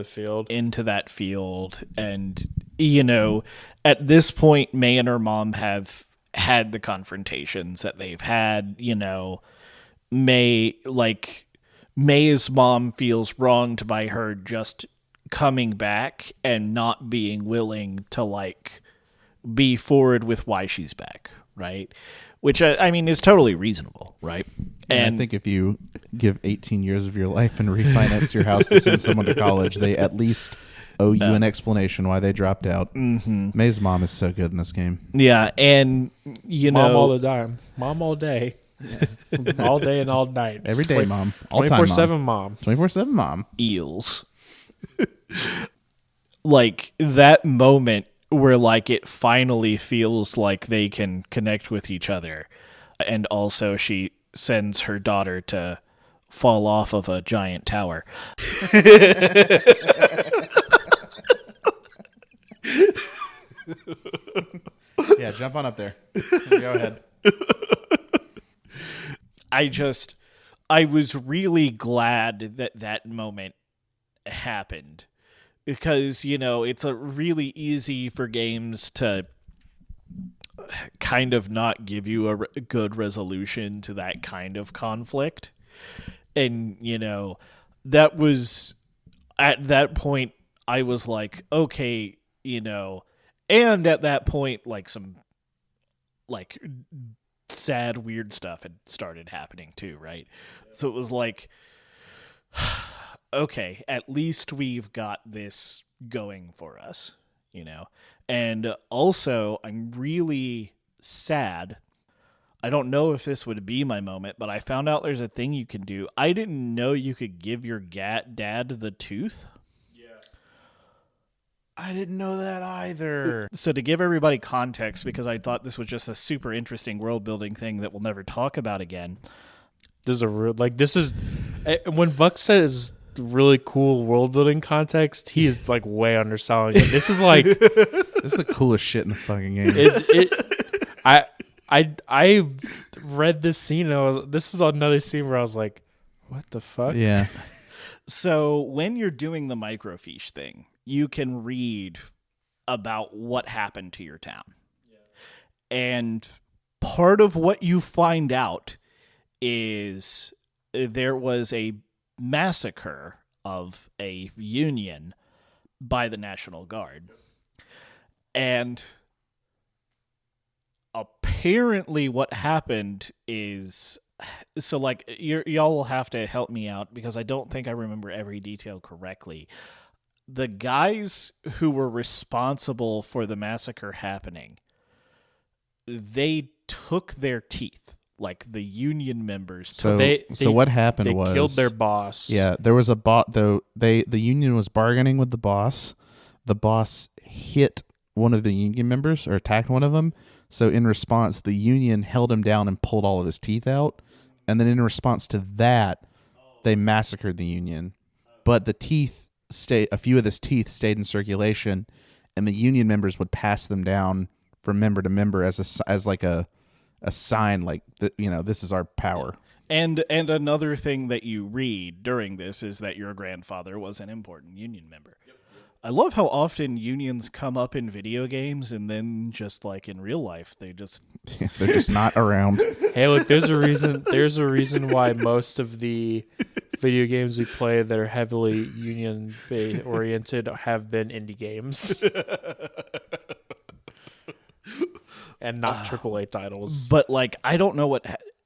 field, into that field. And, you know, at this point, May and her mom have had the confrontations that they've had. You know, May's mom feels wronged by her just coming back and not being willing to like be forward with why she's back, right? Which I mean is totally reasonable, right? And I think if you give 18 years of your life and refinance your house to send someone to college, they at least owe you an explanation why they dropped out. Mm-hmm. May's mom is so good in this game. Yeah, and you mom know, all the time, mom all day, all day and all night, every day, mom, all 24/7, mom, 24/7, mom. Eels. Like that moment where like it finally feels like they can connect with each other, and also she sends her daughter to fall off of a giant tower. Yeah, jump on up there. Go ahead. I was really glad that that moment happened, because, it's a really easy for games to kind of not give you a good resolution to that kind of conflict. And, that was, at that point, I was like, okay, and at that point, like, some, like, sad, weird stuff had started happening too, right? So it was like, okay, at least we've got this going for us, And also, I'm really sad. I don't know if this would be my moment, but I found out there's a thing you can do. I didn't know you could give your dad the tooth. I didn't know that either. So to give everybody context, because I thought this was just a super interesting world building thing that we'll never talk about again. This is when Buck says really cool world building context, he is like way underselling it. This is like this is the coolest shit in the fucking game. I read this scene and this is another scene where I was like, what the fuck? Yeah. So when you're doing the microfiche thing, you can read about what happened to your town. Yeah. And part of what you find out is there was a massacre of a union by the National Guard. And apparently what happened is... So, like, y'all will have to help me out because I don't think I remember every detail correctly. The guys who were responsible for the massacre happening, they took their teeth. Like, the union members. So what happened was... They killed their boss. Yeah, there was a bot, though. The union was bargaining with the boss. The boss hit one of the union members or attacked one of them. So in response, the union held him down and pulled all of his teeth out. And then in response to that, they massacred the union. But the teeth a few of his teeth stayed in circulation, and the union members would pass them down from member to member as a sign, like, this is our power. And another thing that you read during this is that your grandfather was an important union member. Yep. I love how often unions come up in video games and then just like in real life, they're just not around. Hey, look, there's a reason why most of the video games we play that are heavily union oriented have been indie games. And not AAA titles. But like, I don't know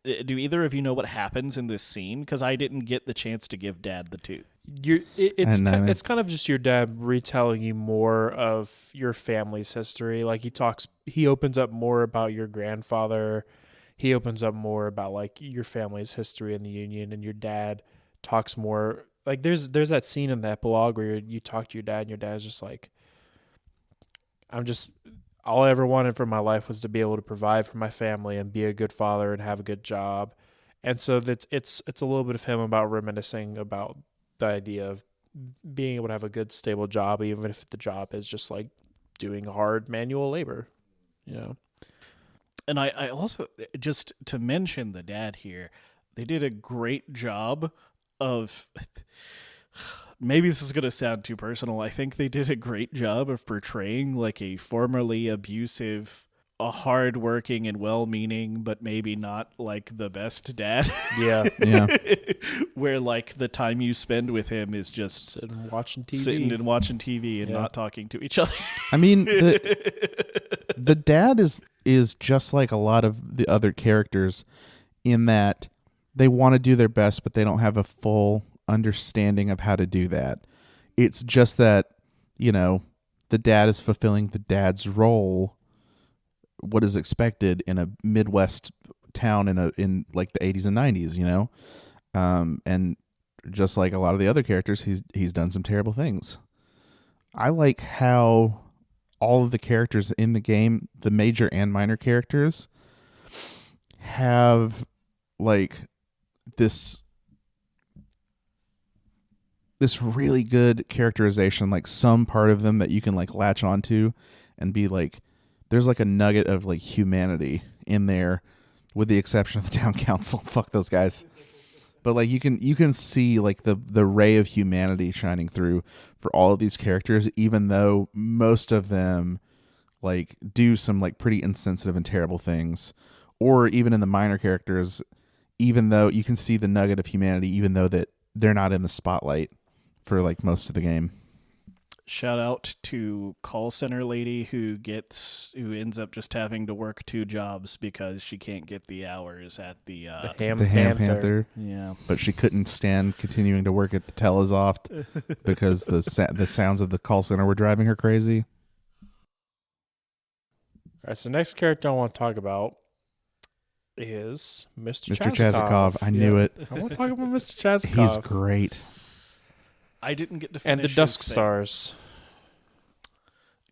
do either of you know what happens in this scene? Because I didn't get the chance to give Dad the tooth. It's kind of just your dad retelling you more of your family's history. Like he opens up more about your grandfather. He opens up more about like your family's history in the Union, and your dad talks more. Like there's that scene in the epilogue where you talk to your dad, and your dad's just like, all I ever wanted from my life was to be able to provide for my family and be a good father and have a good job. And so it's a little bit of him about reminiscing about the idea of being able to have a good, stable job, even if the job is just like doing hard manual labor, And I also, just to mention the dad here, they did a great job of, maybe this is going to sound too personal, I think they did a great job of portraying like a formerly abusive, a hardworking and well-meaning, but maybe not like the best dad. Yeah. Where like the time you spend with him is just sitting and watching TV and not talking to each other. I mean, the dad is just like a lot of the other characters in that they want to do their best, but they don't have a full understanding of how to do that. It's just that, the dad is fulfilling the dad's role, what is expected in a Midwest town in like the 80s and 90s, and just like a lot of the other characters, he's done some terrible things. I like how all of the characters in the game, the major and minor characters, have like this really good characterization, like some part of them that you can like latch onto and be like, there's like a nugget of like humanity in there with the exception of the town council. Fuck those guys. But like you can see like the ray of humanity shining through for all of these characters, even though most of them like do some like pretty insensitive and terrible things, or even in the minor characters, even though you can see the nugget of humanity, even though that they're not in the spotlight for like most of the game. Shout out to call center lady who ends up just having to work 2 jobs because she can't get the hours at the Ham Panther. Yeah, But she couldn't stand continuing to work at the Telesoft because the sounds of the call center were driving her crazy. All right, so next character I want to talk about is Mr. Chazikov. I knew it. I want to talk about Mr. Chazikov. He's great. I didn't get to finish And the Dusk Stars.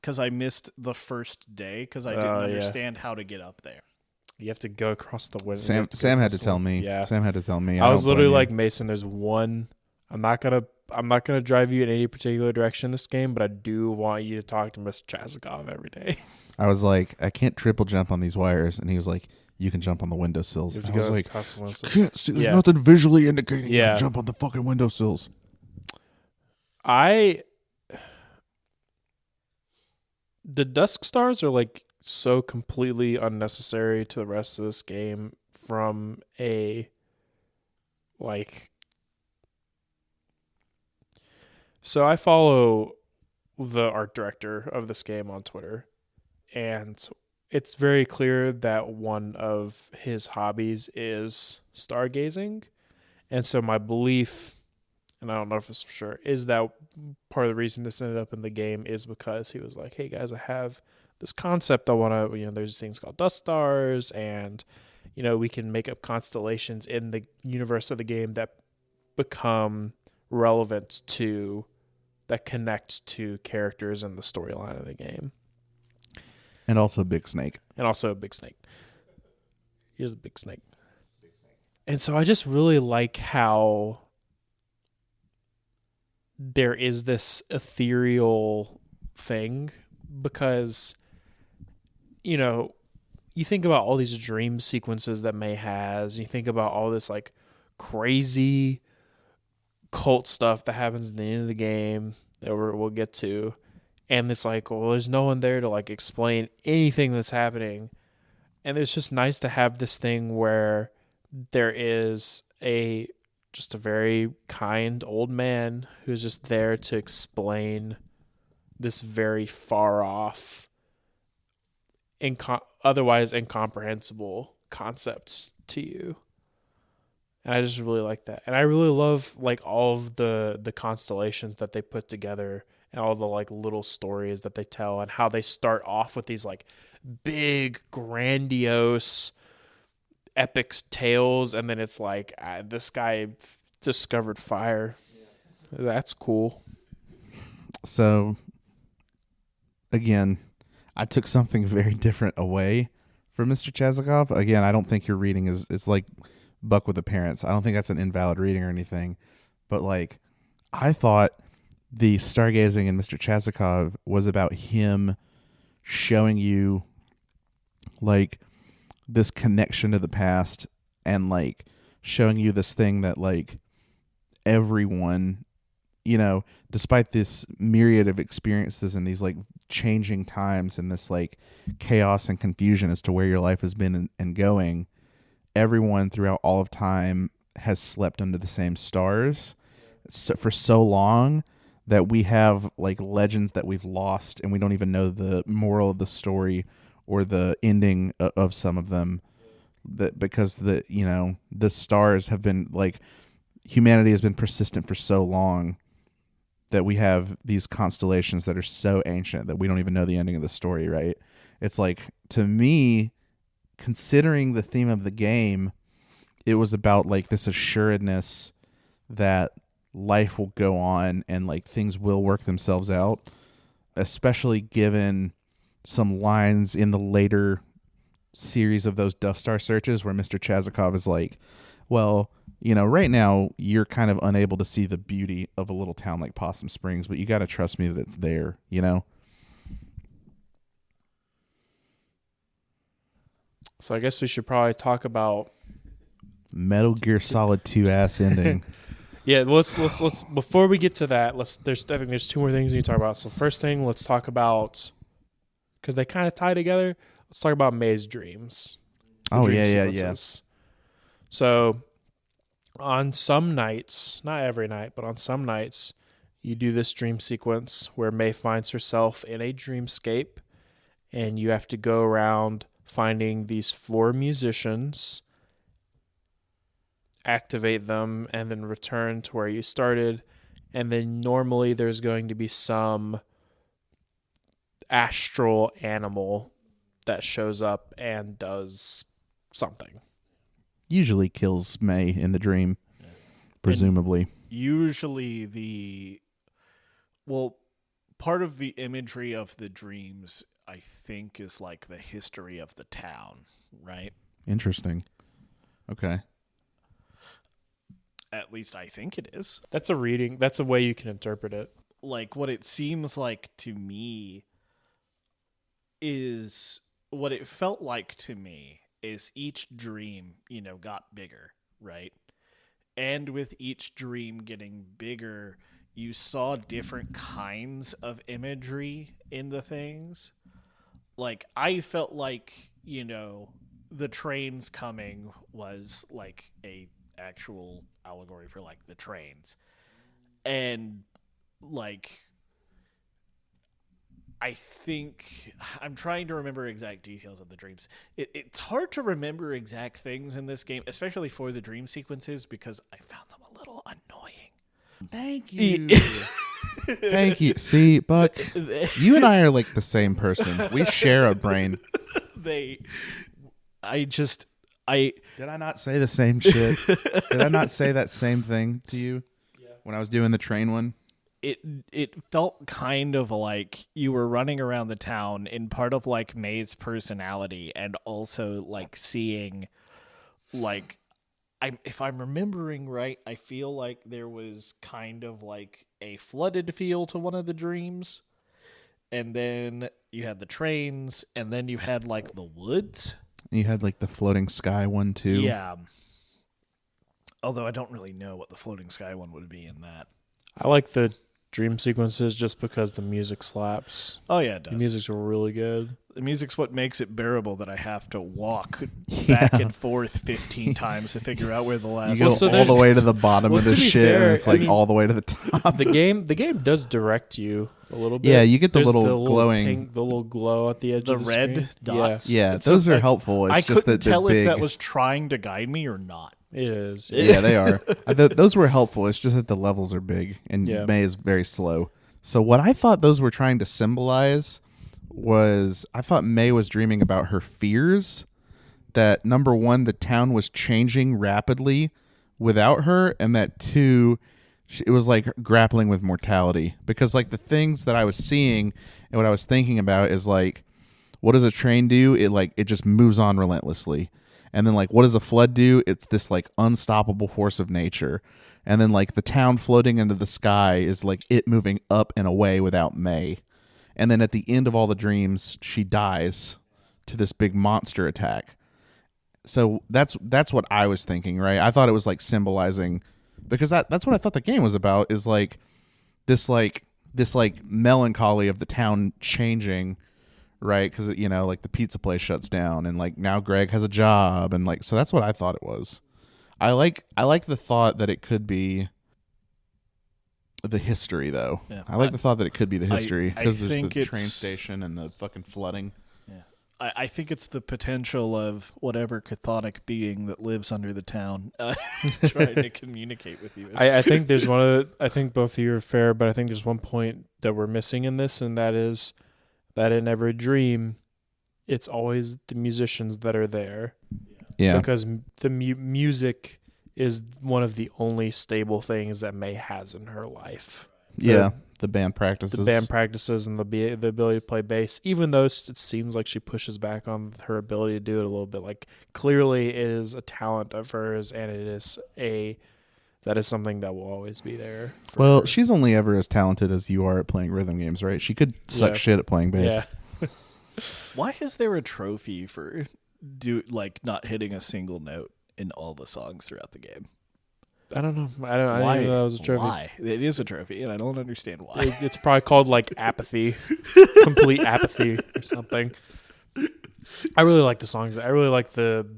because I missed the first day because I didn't understand how to get up there. You have to go across the window. Sam had to tell me. Yeah. Sam had to tell me. I was literally like, Mason, there's one. I'm not gonna drive you in any particular direction in this game, but I do want you to talk to Mr. Chazikov every day. I was like, I can't triple jump on these wires, and he was like, you can jump on the windowsills. You have And to I was go like, across the window. can't see. There's nothing visually indicating you Yeah. can jump on the fucking windowsills. The Dusk Stars are like so completely unnecessary to the rest of this game from a like. So I follow the art director of this game on Twitter, and it's very clear that one of his hobbies is stargazing. And so my belief, and I don't know if it's for sure, is that part of the reason this ended up in the game is because he was like, hey guys, I have this concept I want to, there's things called dust stars, and, we can make up constellations in the universe of the game that become relevant to, that connect to characters in the storyline of the game. And also Big Snake. And also a big snake. Here's a big snake. And so I just really like how there is this ethereal thing because, you think about all these dream sequences that May has. You think about all this like crazy cult stuff that happens at the end of the game that we'll get to. And it's like, well, there's no one there to like explain anything that's happening. And it's just nice to have this thing where there is just a very kind old man who's just there to explain this very far off, otherwise incomprehensible concepts to you. And I just really like that. And I really love like all of the constellations that they put together and all the like little stories that they tell and how they start off with these like big, grandiose, epic tales. And then it's like, this guy discovered fire. Yeah. That's cool. So, again, I took something very different away from Mr. Chazikov. Again, I don't think your reading it's like Buck with the Parents. I don't think that's an invalid reading or anything. But like, I thought the stargazing in Mr. Chazikov was about him showing you like this connection to the past and like showing you this thing that like everyone, despite this myriad of experiences and these like changing times and this like chaos and confusion as to where your life has been and going, everyone throughout all of time has slept under the same stars for so long that we have like legends that we've lost and we don't even know the moral of the story or the ending of some of them, that because the stars have been like, humanity has been persistent for so long that we have these constellations that are so ancient that we don't even know the ending of the story, right? It's like, to me, considering the theme of the game, it was about like this assuredness that life will go on and like things will work themselves out, especially given some lines in the later series of those Death Star searches where Mr. Chazikov is like, well, right now you're kind of unable to see the beauty of a little town like Possum Springs, but you got to trust me that it's there, So I guess we should probably talk about. Metal Gear Solid 2 ass ending. Yeah, let's before we get to that, I think there's two more things we need to talk about. So first thing, let's talk about, because they kind of tie together. Let's talk about May's dreams. Oh Dream yeah. sequences. So on some nights, not every night, but on some nights, you do this dream sequence where May finds herself in a dreamscape, and you have to go around finding these 4 musicians, activate them, and then return to where you started. And then normally there's going to be some astral animal that shows up and does something. Usually kills May in the dream, presumably. And usually part of the imagery of the dreams, I think, is like the history of the town, right? Interesting. Okay. At least I think it is. That's a reading. That's a way you can interpret it. Like, what it seems like to me is, what it felt like to me is each dream, got bigger, right? And with each dream getting bigger, you saw different kinds of imagery in the things. Like, I felt like, the trains coming was like a actual allegory for like the trains, and like I think I'm trying to remember exact details of the dreams. It's hard to remember exact things in this game, especially for the dream sequences, because I found them a little annoying. Thank you. Thank you. See, Buck, you and I are like the same person. We share a brain. Did I not say the same shit? Did I not say that same thing to you when I was doing the train one? It felt kind of like you were running around the town in part of like May's personality, and also like seeing, like, if I'm remembering right, I feel like there was kind of like a flooded feel to one of the dreams, and then you had the trains, and then you had like the woods. You had like the floating sky one too. Yeah. Although I don't really know what the floating sky one would be in that. I like the dream sequences just because the music slaps. Oh yeah, it does. The music's really good. The music's what makes it bearable that I have to walk back and forth 15 times to figure out where the last. You go all the way to the bottom of the shit, fair, and it's like all the way to the top. The game does direct you a little bit. Yeah, you get the There's little glowing, the little glow at the edge the of the red screen. dots. Yeah, those are helpful. It's I just couldn't that tell big. if that was trying to guide me or not. It is. Yeah, they are. Those were helpful. It's just that the levels are big, and Yeah. May is very slow. So what I thought those were trying to symbolize was, I thought May was dreaming about her fears, that number one, the town was changing rapidly without her, and that two, it was like grappling with mortality. Because like the things that I was seeing and what I was thinking about is like, what does a train do? It just moves on relentlessly. And then like, what does a flood do? It's this like unstoppable force of nature. And then like the town floating into the sky is like it moving up and away without May. And then at the end of all the dreams, she dies to this big monster attack. So that's what I was thinking, right? I thought it was like symbolizing, because that's what I thought the game was about, is like this melancholy of the town changing, right? Because like the pizza place shuts down, and like now Greg has a job, and like, so that's what I thought it was. I like the thought that it could be the history, though. Yeah, I like the thought that it could be the history, because there's the train station and the fucking flooding. Yeah, I think it's the potential of whatever chthonic being that lives under the town trying to communicate with you. I think there's I think both of you are fair, but I think there's one point that we're missing in this, and that is that in every dream, it's always the musicians that are there. Yeah. Because the music is one of the only stable things that May has in her life. The band practices. The band practices and the ability to play bass, even though it seems like she pushes back on her ability to do it a little bit. Like, clearly it is a talent of hers, and that is something that will always be there. Well, her. She's only ever as talented as you are at playing rhythm games, right? She could suck shit at playing bass. Yeah. Why is there a trophy for not hitting a single note in all the songs throughout the game. I don't know. I didn't even know that was a trophy. Why? It is a trophy, and I don't understand why. It's probably called like apathy, complete apathy or something. I really like the songs. I really like the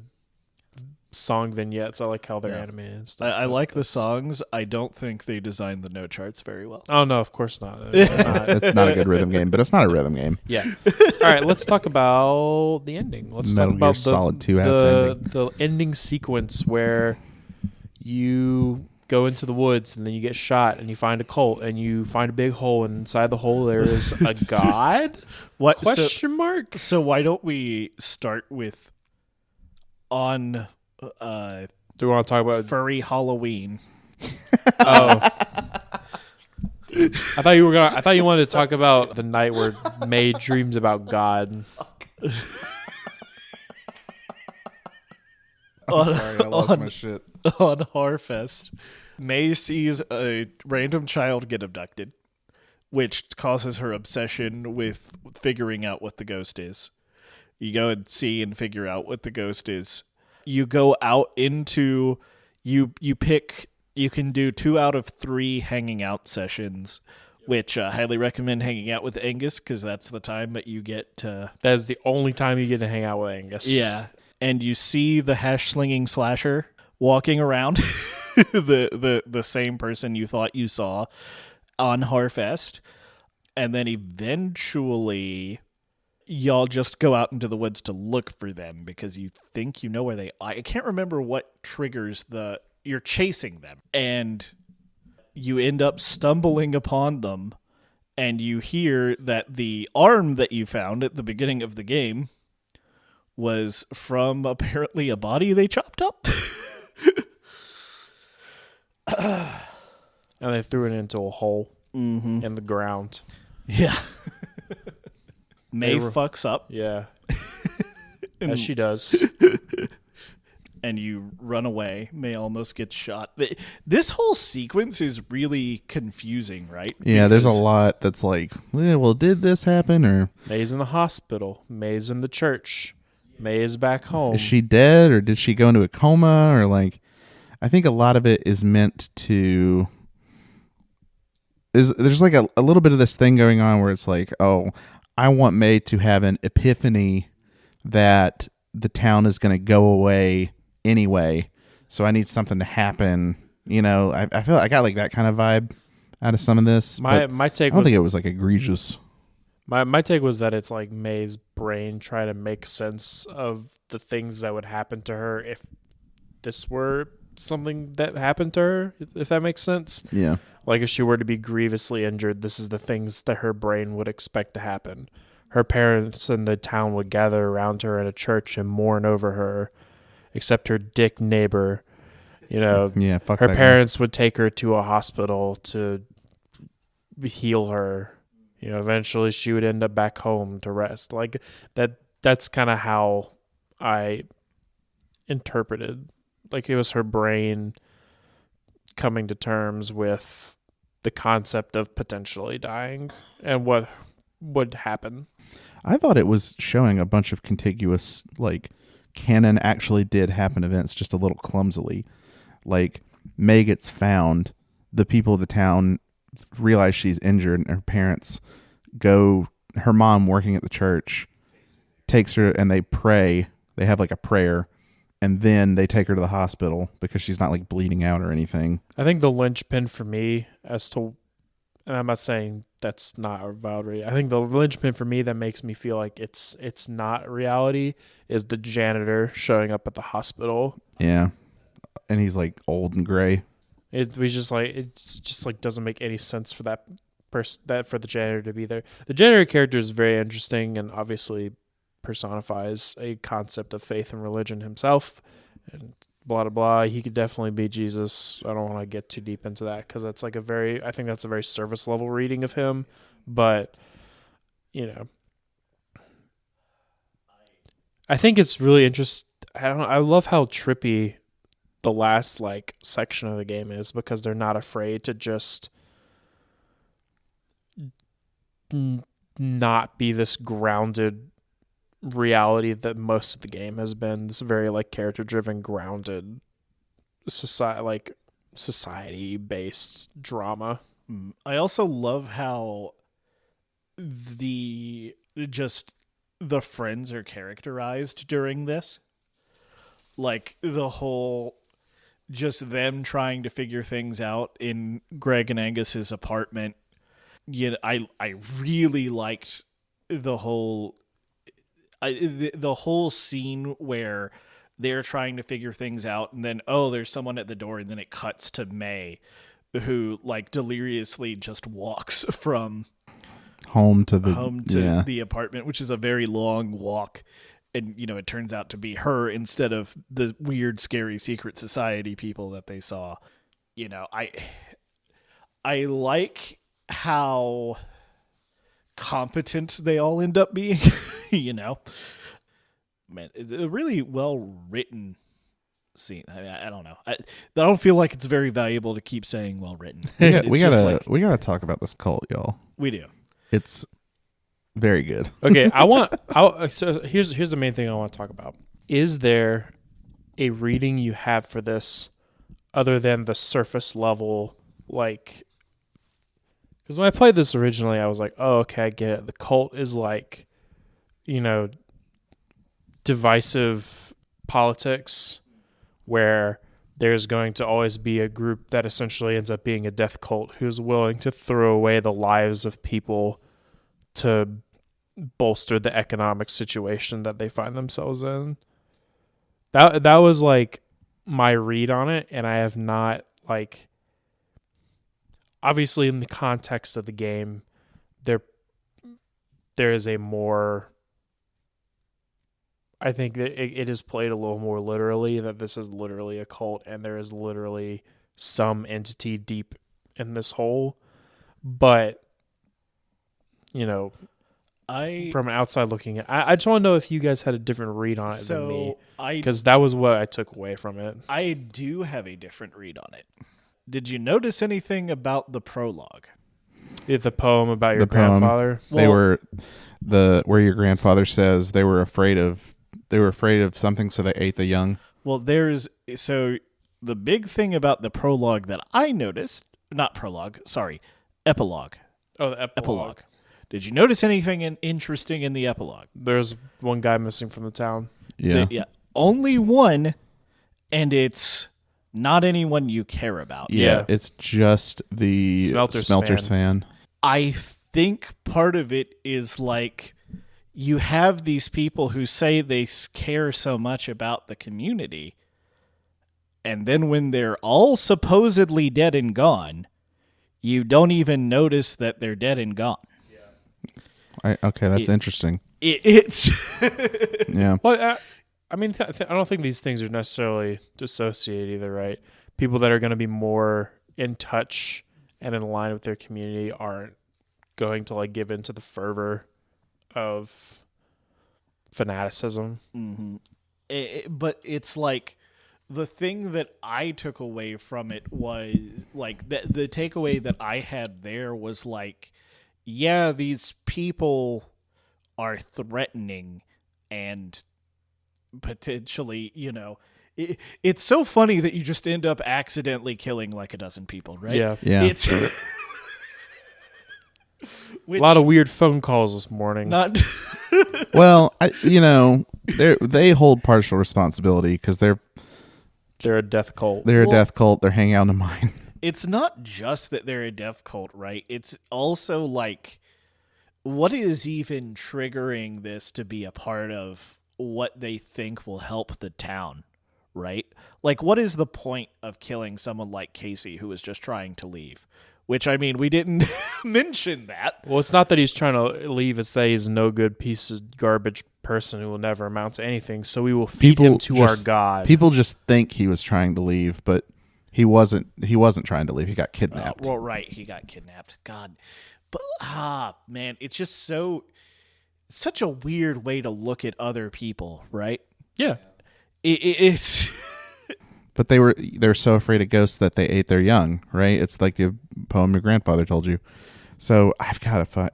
song vignettes. I like how they're animated and stuff. I like the songs. I don't think they designed the note charts very well. Oh no, of course not. It's not a good rhythm game, but it's not a rhythm game. Yeah. All right, let's talk about the ending. Let's Metal talk about Gear Solid 2 has ending. the ending sequence where you go into the woods and then you get shot and you find a cult and you find a big hole, and inside the hole there is a god? What Question mark? So why don't we start with on Do we want to talk about furry Halloween? Oh. I thought you wanted to talk about the night where May dreams about God. Sorry, I lost my shit. On Harfest, May sees a random child get abducted, which causes her obsession with figuring out what the ghost is. You go and see and figure out what the ghost is. You go out into you can do 2 out of 3 hanging out sessions, which I highly recommend hanging out with Angus because that's the time that you get to. That is the only time you get to hang out with Angus. Yeah. And you see the hash-slinging slasher walking around, the same person you thought you saw on Harfest. And then eventually, y'all just go out into the woods to look for them because you think you know where they are. I can't remember what triggers you're chasing them. And you end up stumbling upon them, and you hear that the arm that you found at the beginning of the game was from apparently a body they chopped up. And they threw it into a hole in the ground. Yeah. May fucks up. Yeah. As she does. And you run away. May almost gets shot. This whole sequence is really confusing, right? Yeah, there's a lot that's like, well, did this happen? Or May's in the hospital. May's in the church. May is back home. is she dead? Or did she go into a coma? Or like, I think a lot of it is meant to... There's like a little bit of this thing going on where it's like, oh, I want May to have an epiphany that the town is going to go away anyway, so I need something to happen. You know, I feel I got like that kind of vibe out of some of this. My take was, think it was like egregious. My take was that it's like May's brain trying to make sense of the things that would happen to her if this were something that happened to her, if that makes sense. Yeah. Like if she were to be grievously injured, this is the things that her brain would expect to happen. Her parents and the town would gather around her in a church and mourn over her, except her dick neighbor. You know, yeah, fuck her that parents would take her to a hospital to heal her. You know, eventually she would end up back home to rest. Like that's kind of how I interpreted. Like it was her brain coming to terms with the concept of potentially dying and what would happen. I thought it was showing a bunch of contiguous, like, canon actually did happen events just a little clumsily. Like, May gets found, the people of the town realize she's injured, and her parents go, her mom working at the church takes her and they pray. They have like a prayer, and then they take her to the hospital because she's not like bleeding out or anything. I think the linchpin for me as to, and I'm not saying that's not a valid reality. I think the linchpin for me that makes me feel like it's not reality is the janitor showing up at the hospital. Yeah. And he's like old and gray. It's just like doesn't make any sense for that person, that for the janitor to be there. The janitor character is very interesting and obviously personifies a concept of faith and religion himself, and blah blah blah. He could definitely be Jesus. I don't want to get too deep into that because that's like I think that's a very surface level reading of him. But you know, I think it's really interesting. I love how trippy the last like section of the game is because they're not afraid to just not be this grounded reality that most of the game has been. This very like character driven, grounded society based drama. I also love how the friends are characterized during this. Like the whole just them trying to figure things out in Greg and Angus's apartment. I really liked the whole the whole scene where they're trying to figure things out, and then there's someone at the door, and then it cuts to May, who like deliriously just walks from home to the apartment, which is a very long walk. And, it turns out to be her instead of the weird, scary secret society people that they saw. I like how competent they all end up being, Man, it's a really well-written scene. I don't know. I don't feel like it's very valuable to keep saying well-written. We gotta talk about this cult, y'all. We do. It's very good. Okay, so here's the main thing I want to talk about. Is there a reading you have for this other than the surface level, like, because when I played this originally, I was like, oh, okay, I get it. The cult is like, divisive politics where there's going to always be a group that essentially ends up being a death cult who's willing to throw away the lives of people to bolster the economic situation that they find themselves in. That was like my read on it, and I have not, like, obviously in the context of the game, there is a more, I think that it is played a little more literally, that this is literally a cult and there is literally some entity deep in this hole. But from outside looking at, I just want to know if you guys had a different read on it than me, because that was what I took away from it. I do have a different read on it. Did you notice anything about the prologue? The poem about your grandfather. They were where your grandfather says they were afraid of something, so they ate the young. Well, the big thing about the prologue that I noticed, not prologue, sorry, epilogue. Oh, the epilogue. Did you notice anything interesting in the epilogue? There's one guy missing from the town. Yeah. Only one, and it's not anyone you care about. Yeah. It's just the Smelters fan. I think part of it is like you have these people who say they care so much about the community, and then when they're all supposedly dead and gone, you don't even notice that they're dead and gone. Okay, that's interesting. It's yeah. Well, I mean, I don't think these things are necessarily dissociated either, right? People that are going to be more in touch and in line with their community aren't going to like give into the fervor of fanaticism. Mm-hmm. But it's like the thing that I took away from it was like the takeaway that I had there was like, yeah, these people are threatening and potentially, it's so funny that you just end up accidentally killing like a dozen people, right? Yeah. It's a lot of weird phone calls this morning. Not well, they hold partial responsibility because they're a death cult. They're a death cult. They're hanging out in a mine. It's not just that they're a death cult, right? It's also like, what is even triggering this to be a part of what they think will help the town, right? Like, what is the point of killing someone like Casey who was just trying to leave? Which, I mean, we didn't mention that. Well, it's not that he's trying to leave. It's that he's no good piece of garbage person who will never amount to anything. So we will feed him to our God. People just think he was trying to leave, but he wasn't trying to leave. He got kidnapped. Well, right. He got kidnapped. God. But, man, it's just such a weird way to look at other people, right? Yeah. It's... But they're so afraid of ghosts that they ate their young, right? It's like the poem your grandfather told you. So I've got to find.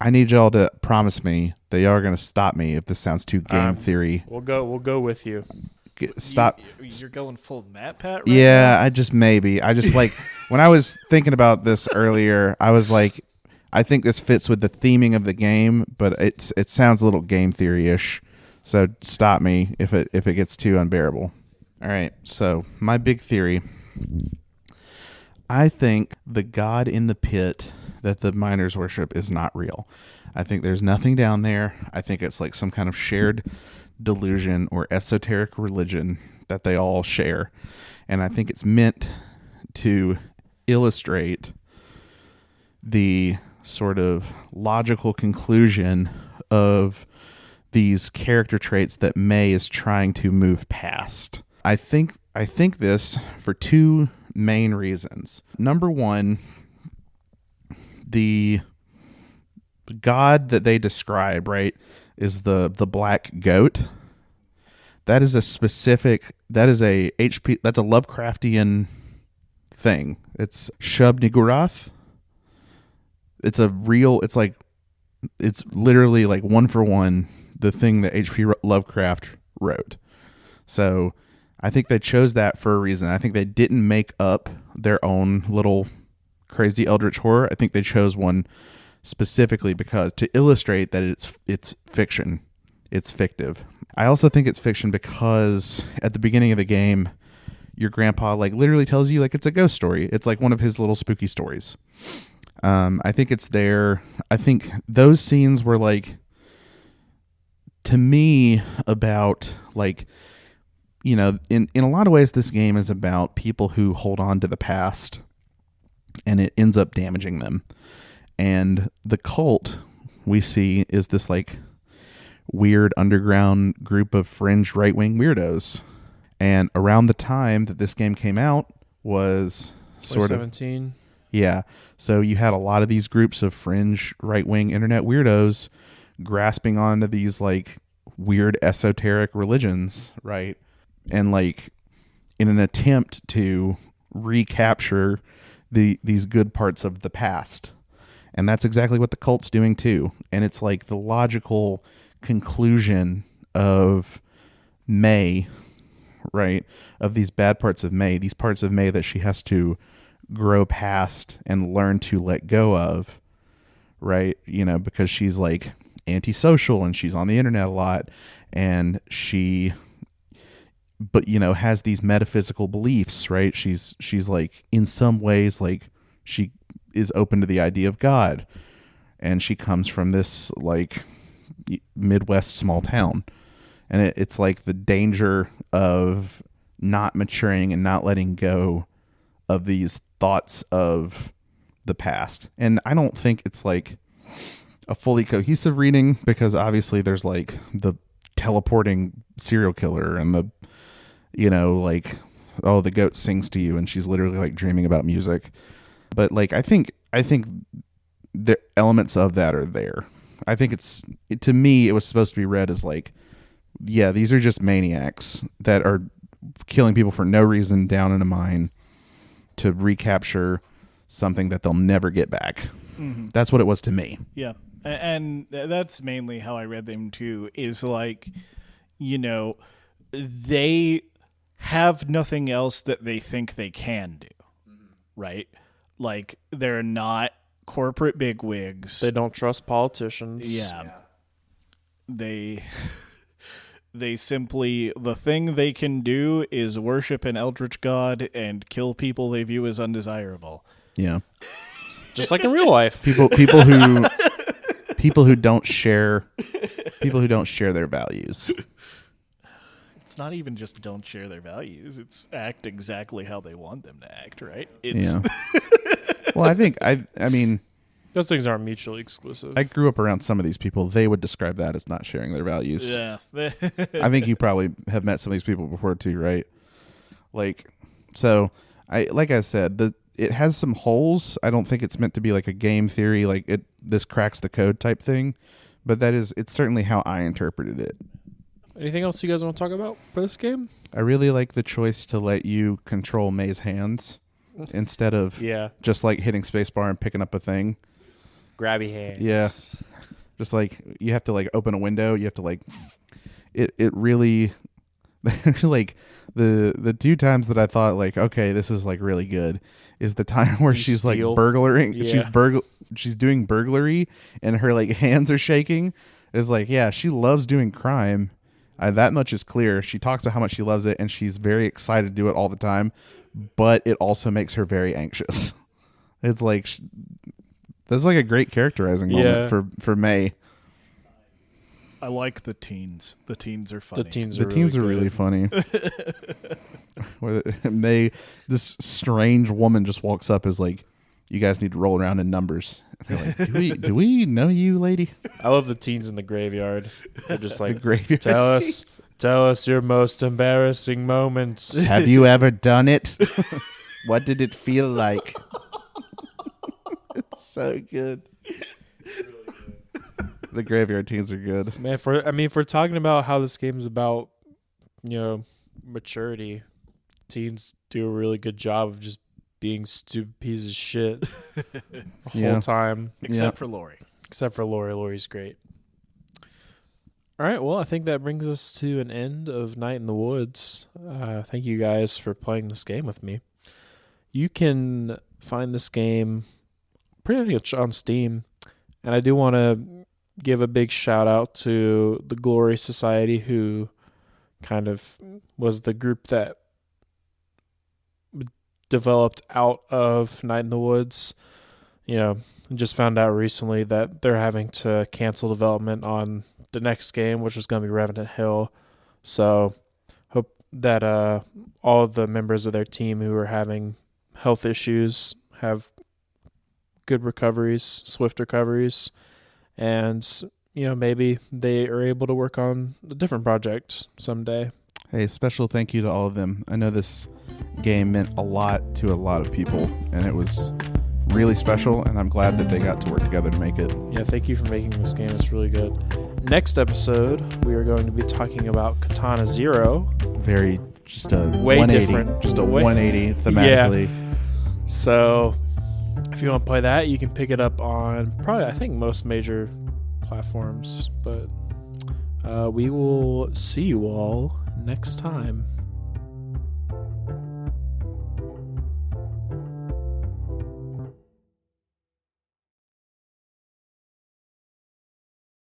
I need y'all to promise me They are going to stop me if this sounds too game theory. We'll go with you. Stop. You're going full Matt Pat right Yeah, now? I just like when I was thinking about this earlier, I was like, I think this fits with the theming of the game, but it sounds a little game theory-ish. So stop me if it gets too unbearable. All right. So my big theory, I think the god in the pit that the miners worship is not real. I think there's nothing down there. I think it's like some kind of shared delusion or esoteric religion that they all share. And I think it's meant to illustrate the sort of logical conclusion of these character traits that May is trying to move past. I think this for two main reasons. Number one, the god that they describe, right, is the black goat. That is a Lovecraftian thing. It's Shub-Niggurath. It's literally like one for one the thing that H.P. Lovecraft wrote. So I think they chose that for a reason. I think they didn't make up their own little crazy eldritch horror. I think they chose one specifically because to illustrate that it's fiction. It's fictive. I also think it's fiction because at the beginning of the game, your grandpa like literally tells you like it's a ghost story. It's like one of his little spooky stories. I think it's there. I think those scenes were like, to me, about like, you know, in a lot of ways, this game is about people who hold on to the past and it ends up damaging them. And the cult we see is this like weird underground group of fringe right-wing weirdos. And around the time that this game came out was sort of 2017. Yeah. So you had a lot of these groups of fringe right-wing internet weirdos grasping onto these like weird esoteric religions, right? And like in an attempt to recapture these good parts of the past. And that's exactly what the cult's doing too. And it's like the logical conclusion of May, right? Of these bad parts of May, these parts of May that she has to grow past and learn to let go of, right? You know, because she's like antisocial and she's on the internet a lot and but you know, has these metaphysical beliefs, right? She's like in some ways like she is open to the idea of God, and she comes from this like Midwest small town, and it's like the danger of not maturing and not letting go of these thoughts of the past. And I don't think it's like a fully cohesive reading because obviously there's like the teleporting serial killer and the, you know, like, oh, the goat sings to you and she's literally like dreaming about music. But like, I think the elements of that are there. I think to me, it was supposed to be read as like, yeah, these are just maniacs that are killing people for no reason down in a mine to recapture something that they'll never get back. Mm-hmm. That's what it was to me. Yeah. And that's mainly how I read them too, is like, you know, they have nothing else that they think they can do, right? Like, they're not corporate bigwigs. They don't trust politicians. Yeah. They simply, the thing they can do is worship an eldritch god and kill people they view as undesirable. Yeah. Just like in real life. People who don't share their values. It's not even just don't share their values. It's act exactly how they want them to act, right? Yeah. Well, I mean, those things aren't mutually exclusive. I grew up around some of these people. They would describe that as not sharing their values. Yeah. I think you probably have met some of these people before too, right? Like, so like I said, it has some holes. I don't think it's meant to be like a game theory, like this cracks the code type thing, but it's certainly how I interpreted it. Anything else you guys want to talk about for this game? I really like the choice to let you control May's hands instead of just like hitting spacebar and picking up a thing. Grabby hands. Yeah. Just like you have to like open a window, you have to like it really like the two times that I thought like, okay, this is like really good is the time where You she's steal. like burglaring. Yeah. She's doing burglary and her like hands are shaking. It's like, yeah, she loves doing crime. That much is clear. She talks about how much she loves it and she's very excited to do it all the time, but it also makes her very anxious. It's like that's like a great characterizing moment for May. I like the teens. The teens are funny. The teens The are teens are really really good. funny. Where May, this strange woman just walks up is like, "You guys need to roll around in numbers." And they're like, do we know you, lady? I love the teens in the graveyard. They're just The like, graveyard. tell us your most embarrassing moments. Have you ever done it? What did it feel like? It's so good. The graveyard teens are good. Man, if we're talking about how this game's about, maturity, teens do a really good job of just being stupid pieces of shit the whole time. Except for Lori. Except for Lori. Lori's great. All right, well, I think that brings us to an end of Night in the Woods. Thank you guys for playing this game with me. You can find this game pretty much on Steam, and I do want to give a big shout out to the Glory Society, who kind of was the group that developed out of Night in the Woods. Just found out recently that they're having to cancel development on the next game, which was going to be Revenant Hill. So hope that all of the members of their team who are having health issues have good recoveries, swift recoveries, and maybe they are able to work on a different project someday. Hey, special thank you to all of them. I know this game meant a lot to a lot of people, and it was really special, and I'm glad that they got to work together to make it. Yeah, thank you for making this game. It's really good. Next episode, we are going to be talking about Katana Zero. Just a Way 180. different. Just a Way- 180 thematically. So if you want to play that, you can pick it up on probably, I think, most major platforms. But we will see you all next time.